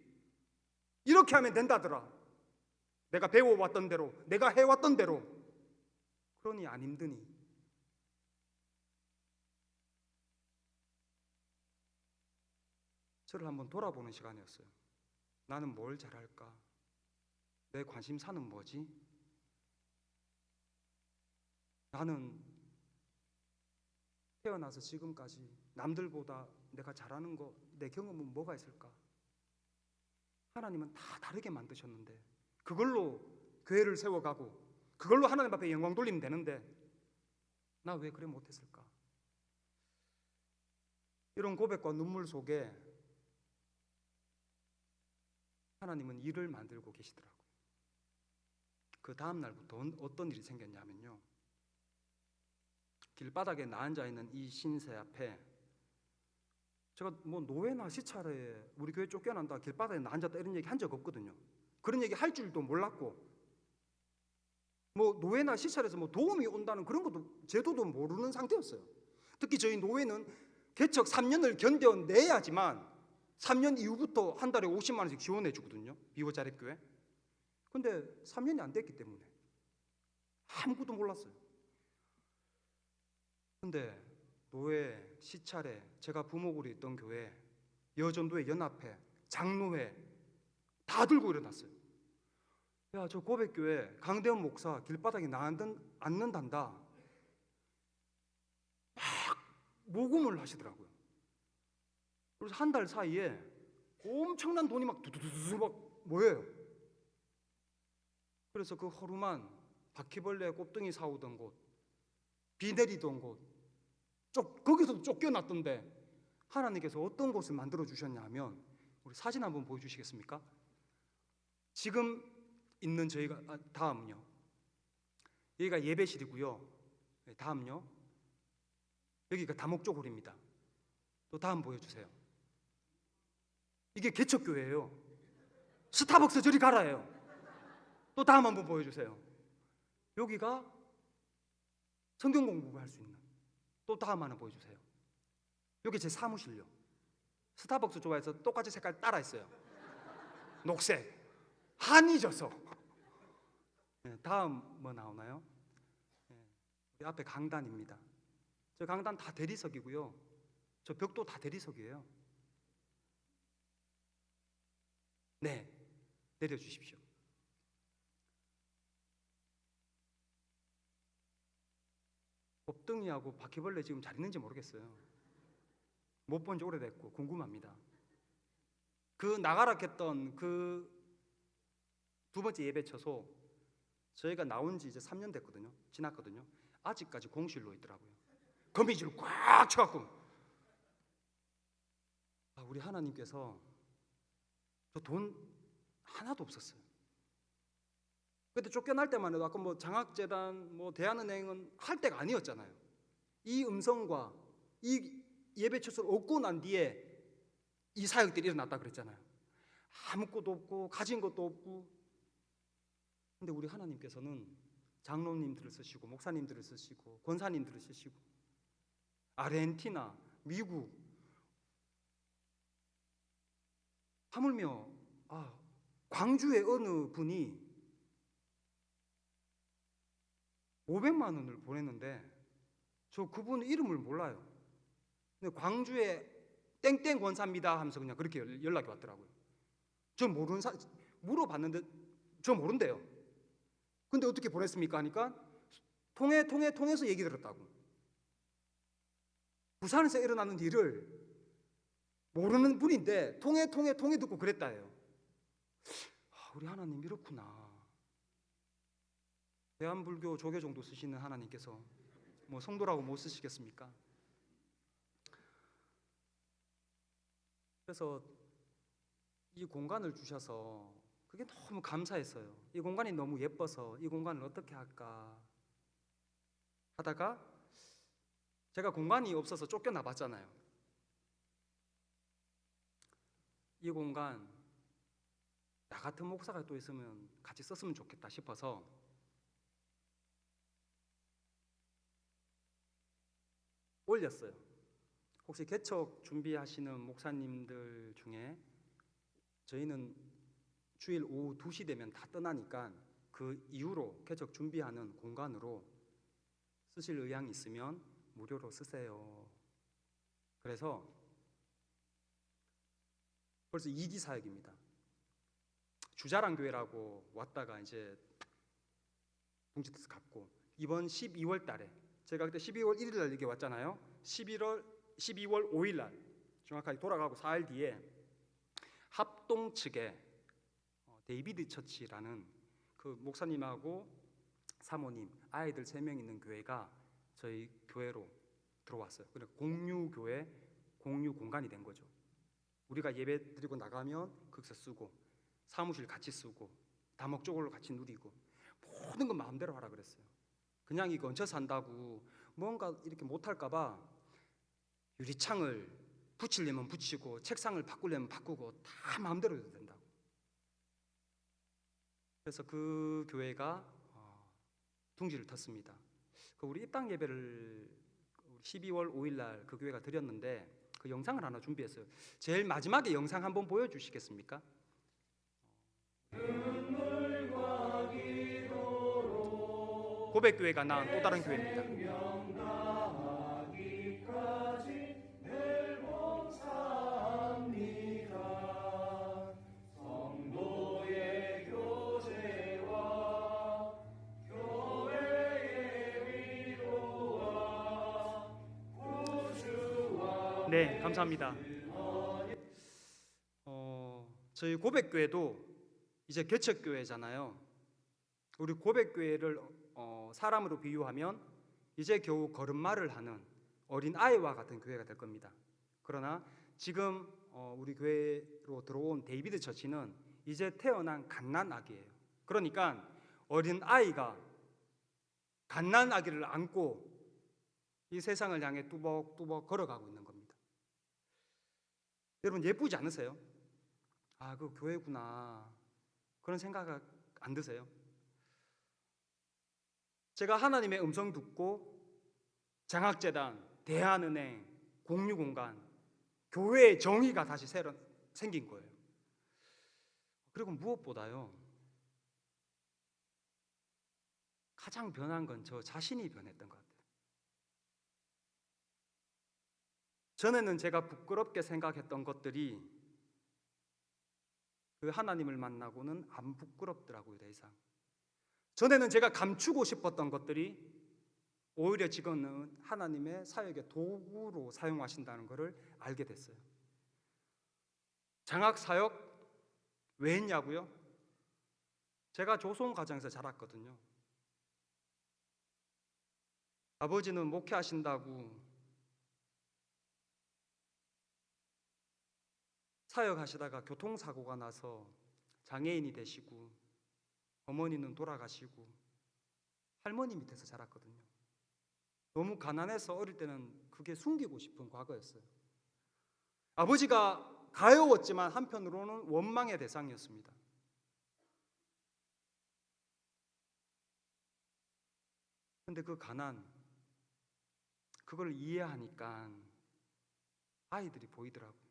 이렇게 하면 된다더라. 내가 배워왔던 대로, 내가 해왔던 대로. 그러니 안 힘드니. 저를 한번 돌아보는 시간이었어요. 나는 뭘 잘할까? 내 관심사는 뭐지? 나는 태어나서 지금까지 남들보다 내가 잘하는 거, 내 경험은 뭐가 있을까? 하나님은 다 다르게 만드셨는데 그걸로 교회를 세워가고 그걸로 하나님 앞에 영광 돌리면 되는데 나 왜 그래 못했을까? 이런 고백과 눈물 속에 하나님은 일을 만들고 계시더라고요. 그 다음 날부터 어떤 일이 생겼냐면요, 길바닥에 나앉아 있는 이 신세 앞에 제가 뭐 노예나 시찰에 우리 교회 쫓겨난다, 길바닥에 나앉았다 이런 얘기 한 적 없거든요. 그런 얘기 할 줄도 몰랐고, 뭐 노예나 시찰에서 뭐 도움이 온다는 그런 것도 제도도 모르는 상태였어요. 특히 저희 노예는 개척 3년을 견뎌내야지만 3년 이후부터 한 달에 50만 원씩 지원해 주거든요, 비워자립교회. 근데 3년이 안 됐기 때문에 아무것도 몰랐어요. 근데 노회, 시찰에, 제가 부목으로 있던 교회, 여전도회, 연합회, 장로회 다 들고 일어났어요. 야, 저 고백교회 강대원 목사 길바닥에 앉는단다. 막 모금을 하시더라고요. 그래서 한 달 사이에 엄청난 돈이 막 두두두두 막 모여요. 그래서 그 허름한 바퀴벌레 곱등이 사오던 곳, 비 내리던 곳, 거기서도 쫓겨났던데 하나님께서 어떤 곳을 만들어 주셨냐 하면, 우리 사진 한번 보여주시겠습니까? 지금 있는 저희가, 다음요, 여기가 예배실이고요. 다음요, 여기가 다목적홀입니다. 또 다음 보여주세요. 이게 개척교회예요. 스타벅스 저리 가라예요. 또 다음 한번 보여주세요. 여기가 성경 공부할 수 있는, 또 다음 하나 보여주세요. 여기 제 사무실요. 스타벅스 좋아해서 똑같이 색깔 따라 했어요. 녹색, 한이 져서. 네, 다음 뭐 나오나요? 네, 우리 앞에 강단입니다. 저 강단 다 대리석이고요. 저 벽도 다 대리석이에요. 네, 내려주십시오. 곱등이하고 바퀴벌레 지금 잘 있는지 모르겠어요. 못 본 지 오래됐고 궁금합니다. 그 나가락했던 그 두 번째 예배 처소, 저희가 나온 지 이제 3년 됐거든요. 지났거든요. 아직까지 공실로 있더라고요. 거미줄 꽉 쳐갖고. 우리 하나님께서 저 돈 하나도 없었어요. 그때 쫓겨날 때만 해도 아까 뭐 장학재단, 뭐 대한은행은 할 때가 아니었잖아요. 이 음성과 이 예배 처소를 얻고 난 뒤에 이 사역들이 일어났다 그랬잖아요. 아무것도 없고 가진 것도 없고. 근데 우리 하나님께서는 장로님들을 쓰시고 목사님들을 쓰시고 권사님들을 쓰시고 아르헨티나, 미국, 하물며 광주의 어느 분이 500만 원을 보냈는데 저 그분 이름을 몰라요. 근데 광주에 땡땡 권사입니다 하면서 그냥 그렇게 연락이 왔더라고요. 저 모르는 물어봤는데 저 모른대요. 근데 어떻게 보냈습니까 하니까 통해서 얘기 들었다고. 부산에서 일어나는 일을 모르는 분인데 통해 듣고 그랬다예요. 우리 하나님 이렇구나. 대한불교 조계 정도 쓰시는 하나님께서 뭐 성도라고 못 쓰시겠습니까? 그래서 이 공간을 주셔서 그게 너무 감사했어요. 이 공간이 너무 예뻐서 이 공간을 어떻게 할까 하다가 제가 공간이 없어서 쫓겨나 봤잖아요. 이 공간 나 같은 목사가 또 있으면 같이 썼으면 좋겠다 싶어서 올렸어요. 혹시 개척 준비하시는 목사님들 중에 저희는 주일 오후 2시 되면 다 떠나니까 그 이후로 개척 준비하는 공간으로 쓰실 의향이 있으면 무료로 쓰세요. 그래서 벌써 2기 사역입니다. 주자랑 교회라고 왔다가 이제 동지트스 갔고 이번 12월 달에 제가 그때 12월 1일 날 이렇게 왔잖아요. 12월 5일 날 정확하게 돌아가고 4일 뒤에 합동 측에 데이비드 처치라는 그 목사님하고 사모님, 아이들 3명 있는 교회가 저희 교회로 들어왔어요. 그러니까 공유교회, 공유 공간이 된 거죠. 우리가 예배 드리고 나가면 거기서 쓰고 사무실 같이 쓰고 다목적으로 같이 누리고 모든 건 마음대로 하라 그랬어요. 그냥 이거 얹혀 산다고 뭔가 이렇게 못할까 봐 유리창을 붙이려면 붙이고 책상을 바꾸려면 바꾸고 다 마음대로 해도 된다고. 그래서 그 교회가 둥지를 텄습니다. 우리 입당 예배를 12월 5일 날 그 교회가 드렸는데 그 영상을 하나 준비했어요. 제일 마지막에 영상 한번 보여주시겠습니까? 고백교회가 낳은 또 다른 교회입니다. 네, 감사합니다. 저희 고백교회도 이제 개척교회잖아요. 우리 고백교회를 사람으로 비유하면 이제 겨우 걸음마를 하는 어린 아이와 같은 교회가 될 겁니다. 그러나 지금 우리 교회로 들어온 데이비드 처치는 이제 태어난 갓난아기예요. 그러니까 어린 아이가 갓난아기를 안고 이 세상을 향해 뚜벅뚜벅 걸어가고 있는 겁니다. 여러분 예쁘지 않으세요? 그 교회구나 그런 생각 안 드세요? 제가 하나님의 음성 듣고 장학재단, 대한은행, 공유공간, 교회의 정의가 다시 새로 생긴 거예요. 그리고 무엇보다요 가장 변한 건 저 자신이 변했던 것 같아요. 전에는 제가 부끄럽게 생각했던 것들이 그 하나님을 만나고는 안 부끄럽더라고요, 더 이상. 전에는 제가 감추고 싶었던 것들이 오히려 지금은 하나님의 사역의 도구로 사용하신다는 것을 알게 됐어요. 장학 사역 왜 했냐고요? 제가 조선 가정에서 자랐거든요. 아버지는 목회하신다고 사역하시다가 교통사고가 나서 장애인이 되시고, 어머니는 돌아가시고 할머니 밑에서 자랐거든요. 너무 가난해서 어릴 때는 그게 숨기고 싶은 과거였어요. 아버지가 가여웠지만 한편으로는 원망의 대상이었습니다. 근데 그 가난, 그걸 이해하니까 아이들이 보이더라고요.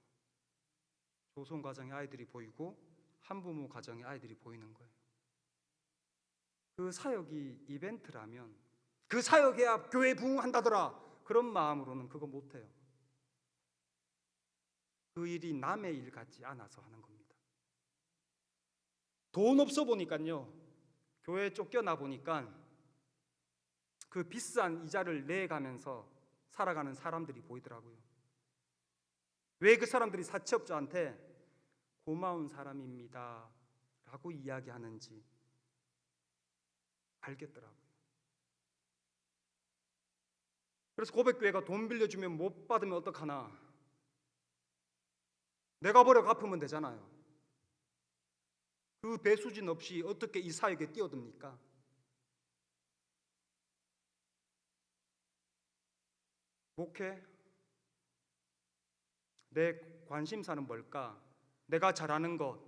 조선 가정의 아이들이 보이고 한부모 가정의 아이들이 보이는 거예요. 그 사역이 이벤트라면, 그 사역해야 교회 부흥한다더라, 그런 마음으로는 그거 못해요. 그 일이 남의 일 같지 않아서 하는 겁니다. 돈 없어 보니까요, 교회에 쫓겨나 보니까 그 비싼 이자를 내가면서 살아가는 사람들이 보이더라고요. 왜 그 사람들이 사채업자한테 고마운 사람입니다 라고 이야기하는지 알겠더라고요. 그래서 고백교회가 돈 빌려주면 못 받으면 어떡하나, 내가 버려 갚으면 되잖아요. 그 배수진 없이 어떻게 이 사역에 뛰어듭니까? 목회? 내 관심사는 뭘까? 내가 잘하는 것,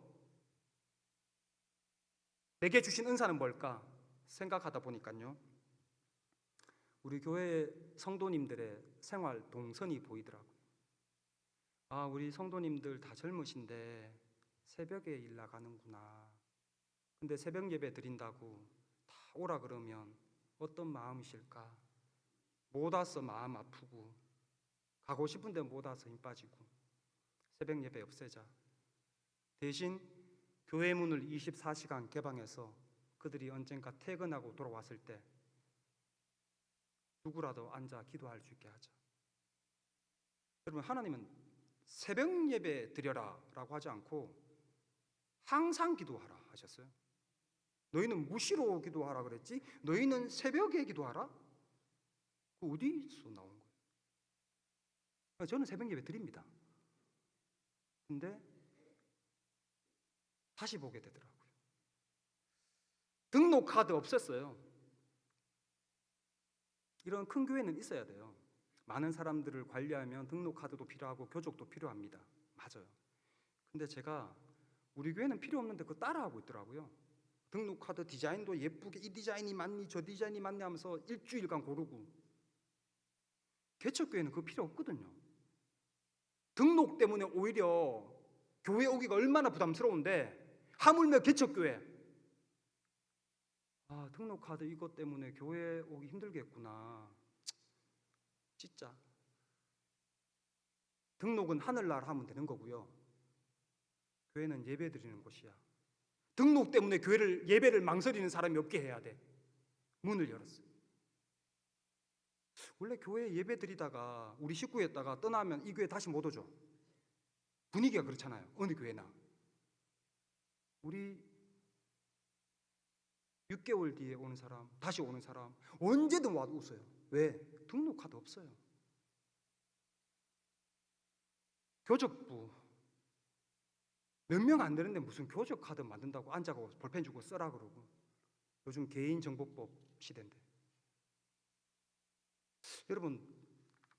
내게 주신 은사는 뭘까? 생각하다 보니까요, 우리 교회 성도님들의 생활 동선이 보이더라고요. 아, 우리 성도님들 다 젊으신데 새벽에 일 나가는구나. 근데 새벽 예배 드린다고 다 오라 그러면 어떤 마음이실까? 못 와서 마음 아프고, 가고 싶은데 못 와서 힘 빠지고, 새벽 예배 없애자. 대신 교회 문을 24시간 개방해서 그들이 언젠가 퇴근하고 돌아왔을 때 누구라도 앉아 기도할 수 있게 하자. 여러분, 하나님은 새벽 예배 드려라 라고 하지 않고 항상 기도하라 하셨어요. 너희는 무시로 기도하라 그랬지, 너희는 새벽에 기도하라? 그 어디서 나온 거예요? 저는 새벽 예배 드립니다. 근데 다시 보게 되더라고요. 등록 카드 없앴어요. 이런 큰 교회는 있어야 돼요. 많은 사람들을 관리하면 등록 카드도 필요하고 교족도 필요합니다. 맞아요. 근데 제가 우리 교회는 필요 없는데 그거 따라하고 있더라고요. 등록 카드 디자인도 예쁘게, 이 디자인이 맞니 저 디자인이 맞니 하면서 일주일간 고르고. 개척교회는 그거 필요 없거든요. 등록 때문에 오히려 교회 오기가 얼마나 부담스러운데, 하물며 개척교회, 아, 등록카드 이것 때문에 교회 오기 힘들겠구나. 진짜 등록은 하늘나라 하면 되는 거고요, 교회는 예배 드리는 곳이야. 등록 때문에 예배를 망설이는 사람이 없게 해야 돼. 문을 열었어요. 원래 교회 예배 드리다가 우리 식구였다가 떠나면 이 교회 다시 못 오죠. 분위기가 그렇잖아요, 어느 교회나. 우리 6개월 뒤에 오는 사람, 다시 오는 사람 언제든 와도 웃어요. 왜? 등록 카드 없어요. 교적부 몇 명 안 되는데 무슨 교적 카드 만든다고 앉아고 볼펜 주고 써라 그러고. 요즘 개인정보법 시대인데. 여러분,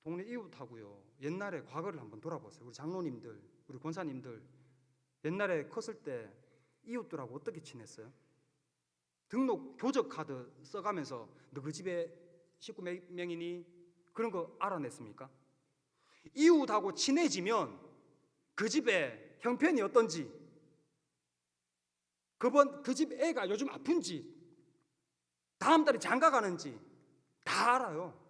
동네 이웃하고요, 옛날에 과거를 한번 돌아보세요. 우리 장로님들, 우리 권사님들 옛날에 컸을 때 이웃들하고 어떻게 지냈어요? 등록 교적 카드 써가면서 너 그 집에 식구 몇 명이니? 그런 거 알아냈습니까? 이웃하고 친해지면 그 집에 형편이 어떤지, 그 집 애가 요즘 아픈지, 다음 달에 장가 가는지 다 알아요.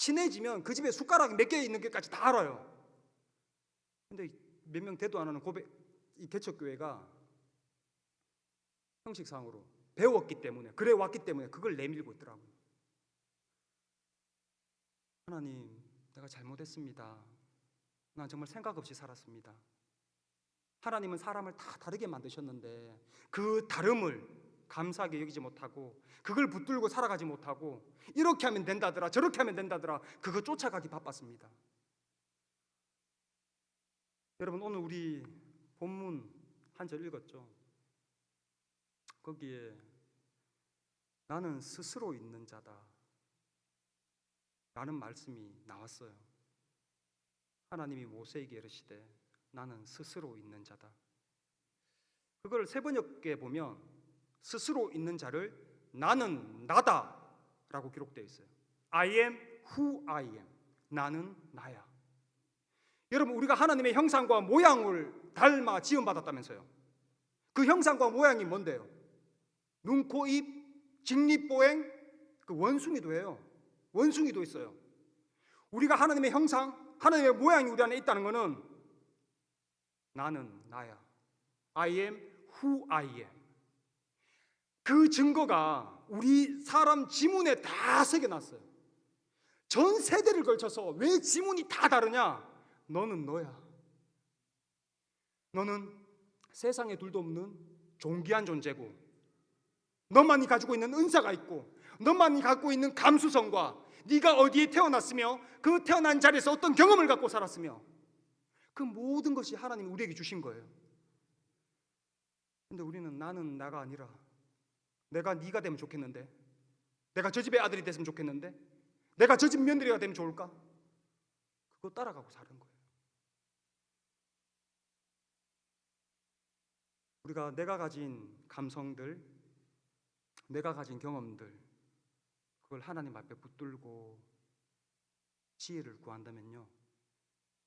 친해지면 그 집에 숟가락이 몇 개 있는 게까지 다 알아요. 근데 몇 명 대도 안 하는 이 개척교회가 형식상으로 배웠기 때문에, 그래 왔기 때문에 그걸 내밀고 있더라고요. 하나님, 내가 잘못했습니다. 난 정말 생각 없이 살았습니다. 하나님은 사람을 다 다르게 만드셨는데 그 다름을 감사하게 여기지 못하고, 그걸 붙들고 살아가지 못하고, 이렇게 하면 된다더라, 저렇게 하면 된다더라, 그거 쫓아가기 바빴습니다. 여러분, 오늘 우리 본문 한 절 읽었죠? 거기에 나는 스스로 있는 자다 라는 말씀이 나왔어요. 하나님이 모세에게 이르시되 나는 스스로 있는 자다. 그걸 세번역에 보면 스스로 있는 자를 나는 나다 라고 기록되어 있어요. I am who I am. 나는 나야. 여러분, 우리가 하나님의 형상과 모양을 닮아 지음받았다면서요. 그 형상과 모양이 뭔데요? 눈, 코, 입, 직립보행, 그 원숭이도 해요. 원숭이도 있어요. 우리가 하나님의 형상, 하나님의 모양이 우리 안에 있다는 것은 나는 나야. I am who I am. 그 증거가 우리 사람 지문에 다 새겨놨어요. 전 세대를 걸쳐서. 왜 지문이 다 다르냐? 너는 너야. 너는 세상에 둘도 없는 존귀한 존재고, 너만이 가지고 있는 은사가 있고, 너만이 갖고 있는 감수성과 네가 어디에 태어났으며 그 태어난 자리에서 어떤 경험을 갖고 살았으며, 그 모든 것이 하나님이 우리에게 주신 거예요. 근데 우리는 나는 나가 아니라 내가 네가 되면 좋겠는데, 내가 저 집의 아들이 됐으면 좋겠는데, 내가 저 집 며느리가 되면 좋을까? 그거 따라가고 사는 거예요. 우리가 내가 가진 감성들, 내가 가진 경험들, 그걸 하나님 앞에 붙들고 지혜를 구한다면요,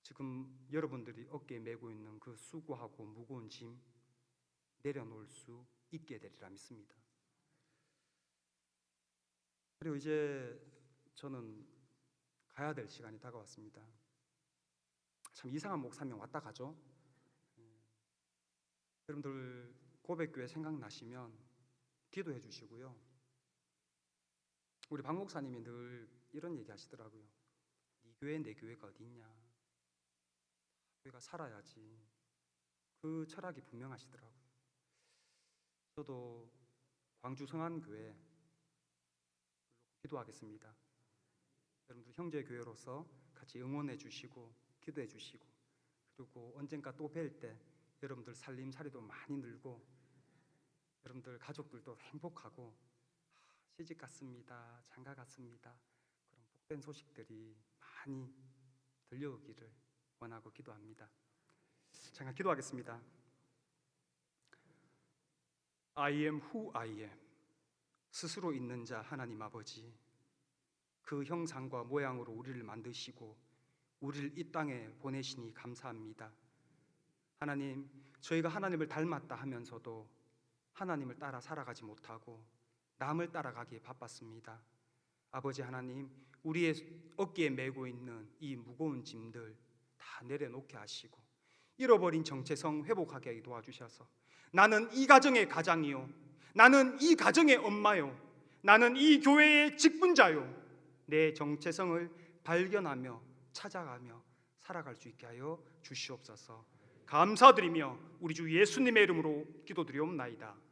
지금 여러분들이 어깨에 메고 있는 그 수고하고 무거운 짐 내려놓을 수 있게 되리라 믿습니다. 그리고 이제 저는 가야 될 시간이 다가왔습니다. 참 이상한 목사 한 명 왔다 가죠. 여러분들 고백교회 생각나시면 기도해 주시고요. 우리 박 목사님이 늘 이런 얘기 하시더라고요. 네 교회 내 교회가 어디 있냐, 교회가 살아야지. 그 철학이 분명하시더라고요. 저도 광주 성안교회 기도하겠습니다. 여러분들 형제교회로서 같이 응원해 주시고 기도해 주시고, 그리고 언젠가 또 뵐 때 여러분들 살림살이도 많이 늘고, 여러분들 가족들도 행복하고, 시집 갔습니다, 장가 갔습니다, 그런 복된 소식들이 많이 들려오기를 원하고 기도합니다. 잠깐 기도하겠습니다. I am who I am. 스스로 있는 자 하나님 아버지, 그 형상과 모양으로 우리를 만드시고 우리를 이 땅에 보내시니 감사합니다. 하나님, 저희가 하나님을 닮았다 하면서도 하나님을 따라 살아가지 못하고 남을 따라가기에 바빴습니다. 아버지 하나님, 우리의 어깨에 메고 있는 이 무거운 짐들 다 내려놓게 하시고 잃어버린 정체성 회복하게 도와주셔서, 나는 이 가정의 가장이요, 나는 이 가정의 엄마요, 나는 이 교회의 직분자요, 내 정체성을 발견하며 찾아가며 살아갈 수 있게 하여 주시옵소서. 감사드리며 우리 주 예수님의 이름으로 기도드리옵나이다.